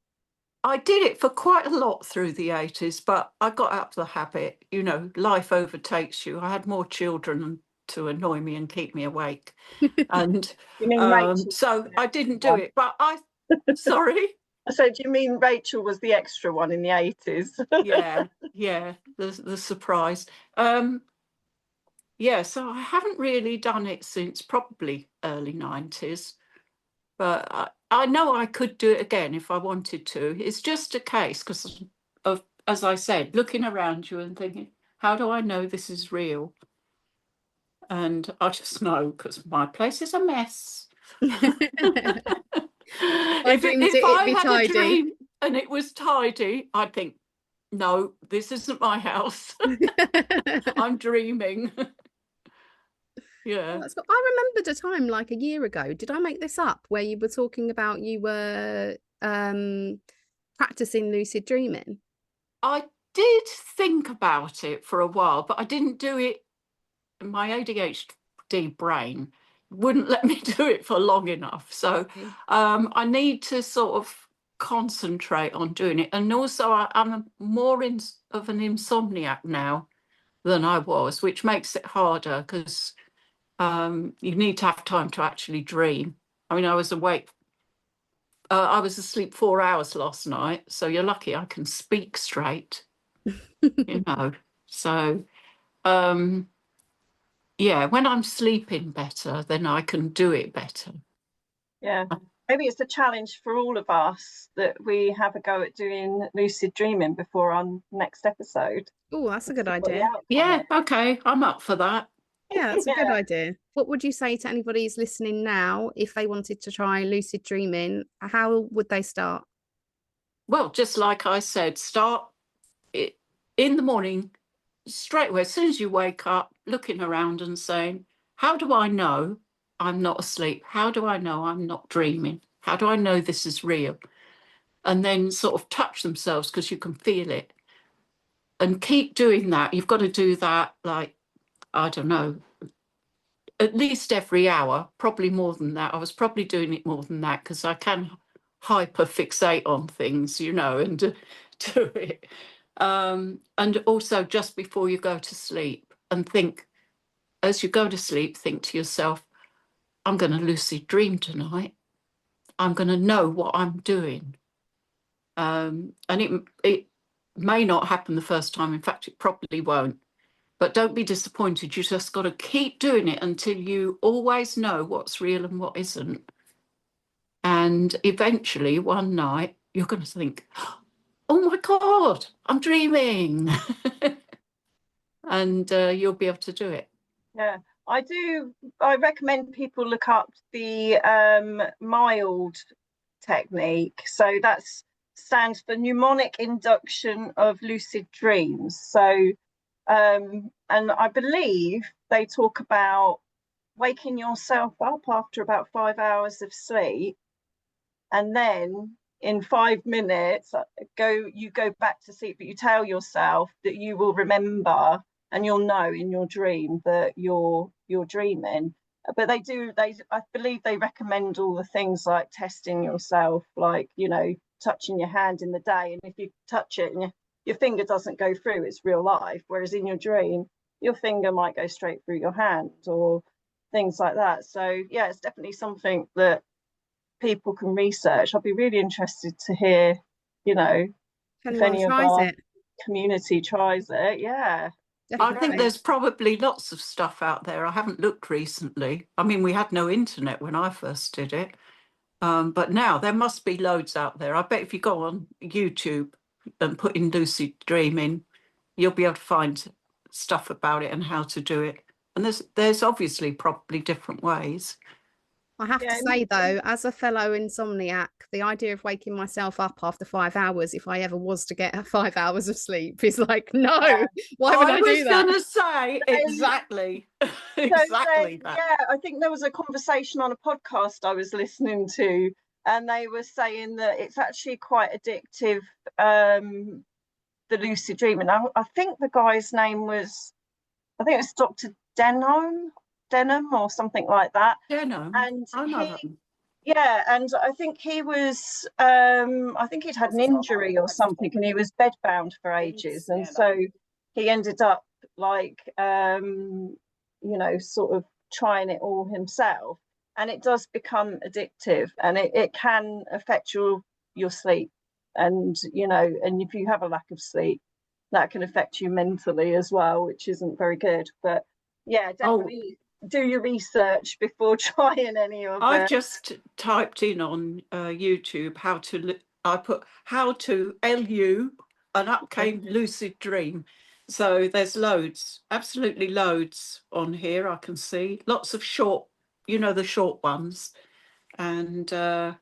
I did it for quite a lot through the 80s, but I got out of the habit. You know, life overtakes you. I had more children to annoy me and keep me awake. And You mean Rachel? so I didn't do it. But sorry. I said, you mean Rachel was the extra one in the 80s? Yeah, the surprise. Yeah, so I haven't really done it since probably early 90s. But I know I could do it again if I wanted to. It's just a case because of, as I said, looking around you and thinking, how do I know this is real? And I just know because my place is a mess. My dream is If it'd I be had a tidy. dream and it was tidy, I'd think, no, this isn't my house. I'm dreaming. Yeah. I remembered a time like a year ago. Did I make this up where you were talking about you were practicing lucid dreaming? I did think about it for a while, but I didn't do it. My ADHD brain wouldn't let me do it for long enough. So I need to sort of concentrate on doing it. And also, I'm more of an insomniac now than I was, which makes it harder because you need to have time to actually dream. I mean, I was awake. I was asleep 4 hours last night, so you're lucky I can speak straight, you know. So, yeah, when I'm sleeping better, then I can do it better. Yeah. Maybe it's a challenge for all of us that we have a go at doing lucid dreaming before our next episode. Oh, that's a good See what the idea. outcome Yeah, is. okay, I'm up for that. Yeah, that's a good Yeah. idea. What would you say to anybody who's listening now if they wanted to try lucid dreaming? How would they start? Well, just like I said, start it in the morning, straight away, as soon as you wake up, looking around and saying, how do I know I'm not asleep? How do I know I'm not dreaming? How do I know this is real? And then sort of touch themselves because you can feel it. And keep doing that. You've got to do that, like, I don't know, at least every hour, probably more than that. I was probably doing it more than that because I can hyper fixate on things, you know, and do it. And also just before you go to sleep, and think, as you go to sleep, think to yourself, I'm going to lucid dream tonight. I'm going to know what I'm doing. And it may not happen the first time. In fact, it probably won't. But don't be disappointed. You just got to keep doing it until you always know what's real and what isn't. And eventually, one night, you're going to think, oh my God, I'm dreaming. And you'll be able to do it. Yeah, I recommend people look up the mild technique. So that stands for mnemonic induction of lucid dreams. So and I believe they talk about waking yourself up after about 5 hours of sleep, and then in 5 minutes you go back to sleep, but you tell yourself that you will remember and you'll know in your dream that you're dreaming. But I believe they recommend all the things like testing yourself, like, you know, touching your hand in the day, and if you touch it and your finger doesn't go through, it's real life, whereas in your dream your finger might go straight through your hand, or things like that. So yeah, it's definitely something that people can research. I'll be really interested to hear, you know, if any of our community tries it. Yeah, I think there's probably lots of stuff out there. I haven't looked recently. I mean, we had no internet when I first did it. But now there must be loads out there. I bet if you go on YouTube and put in lucid dreaming, you'll be able to find stuff about it and how to do it. And there's obviously probably different ways. I have to say, though, as a fellow insomniac, the idea of waking myself up after 5 hours, if I ever was to get 5 hours of sleep, is like, no, why would I do that? I was going to say exactly. Exactly that. Yeah, I think there was a conversation on a podcast I was listening to, and they were saying that it's actually quite addictive, the lucid dreaming. I think the guy's name was, I think it was Dr. Denham or something like that. Denham. And I know that. yeah, and I think he was, I think he'd had an injury or something, and he was bedbound for ages, and so he ended up like, you know, sort of trying it all himself, and it does become addictive, and it can affect your sleep, and, you know, and if you have a lack of sleep, that can affect you mentally as well, which isn't very good. But yeah, definitely do your research before trying any of it. I've just typed in on YouTube I put how to LU, and up came lucid dream. So there's loads, absolutely loads on here. I can see lots of short, you know, the short ones, and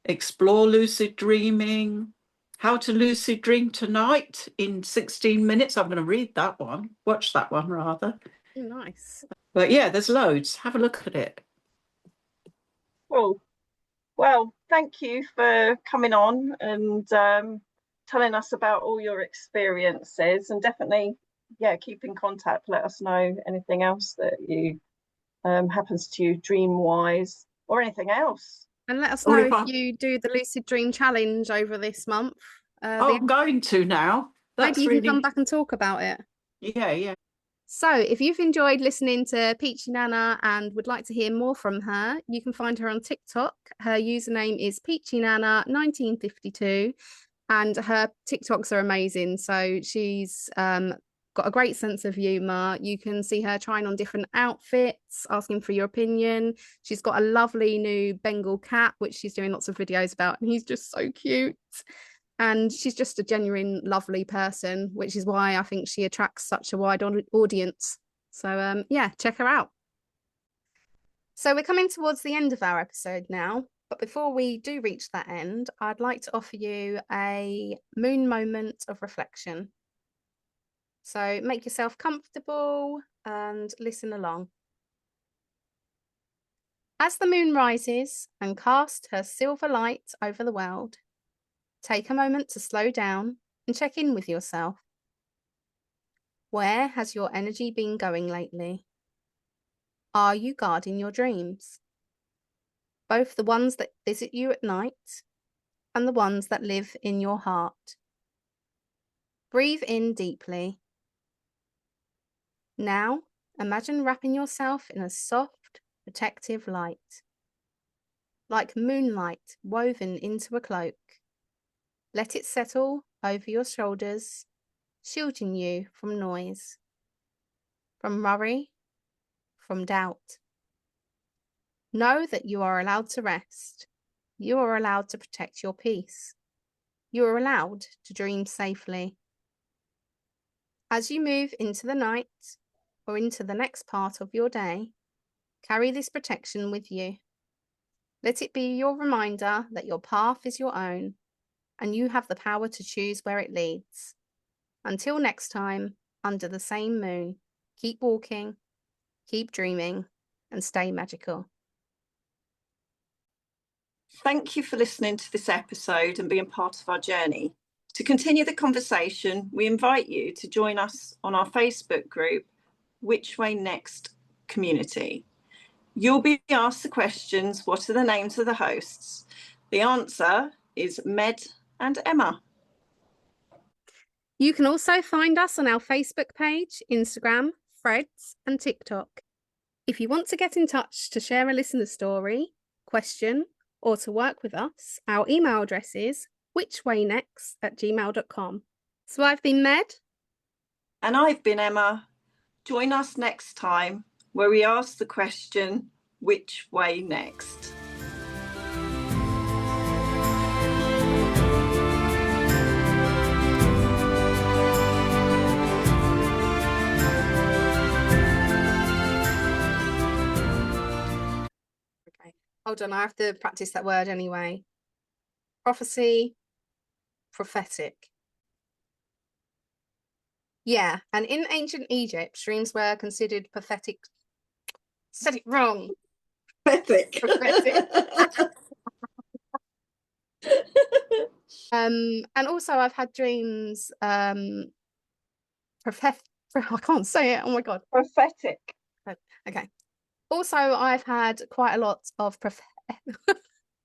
explore lucid dreaming, how to lucid dream tonight in 16 minutes. I'm going to read that one, watch that one rather. Nice. But yeah, there's loads. Have a look at it. Cool. Well, thank you for coming on and telling us about all your experiences, and definitely, yeah, keep in contact. Let us know anything else that you happens to you dream wise, or anything else. And let us know if you do the lucid dream challenge over this month. I'm going to now. Maybe you can come back and talk about it. Yeah. So if you've enjoyed listening to Peachy Nana and would like to hear more from her, you can find her on TikTok. Her username is peachynana1952, and her TikToks are amazing. So she's got a great sense of humor. You can see her trying on different outfits, asking for your opinion. She's got a lovely new Bengal cat, which she's doing lots of videos about, and he's just so cute. And she's just a genuine lovely person, which is why I think she attracts such a wide audience. So yeah, check her out. So we're coming towards the end of our episode now, but before we do reach that end, I'd like to offer you a moon moment of reflection. So make yourself comfortable and listen along. As the moon rises and casts her silver light over the world, take a moment to slow down and check in with yourself. Where has your energy been going lately? Are you guarding your dreams? Both the ones that visit you at night and the ones that live in your heart. Breathe in deeply. Now, imagine wrapping yourself in a soft, protective light, like moonlight woven into a cloak. Let it settle over your shoulders, shielding you from noise, from worry, from doubt. Know that you are allowed to rest. You are allowed to protect your peace. You are allowed to dream safely. As you move into the night or into the next part of your day, carry this protection with you. Let it be your reminder that your path is your own and you have the power to choose where it leads. Until next time, under the same moon, keep walking, keep dreaming, and stay magical. Thank you for listening to this episode and being part of our journey. To continue the conversation, we invite you to join us on our Facebook group, WitchWayNext Community. You'll be asked the questions, what are the names of the hosts? The answer is Med and Emma. You can also find us on our Facebook page, Instagram, Threads, and TikTok. If you want to get in touch to share a listener story, question, or to work with us, our email address is WitchWayNext@gmail.com. So I've been Med. And I've been Emma. Join us next time where we ask the question, which way next? Okay, hold on, I have to practice that word anyway. Prophecy, prophetic. Yeah, and in ancient Egypt, dreams were considered prophetic. Said it wrong. Pathetic. Prophetic. And also I've had dreams, I can't say it, oh my God. Prophetic. Okay. Also, I've had quite a lot of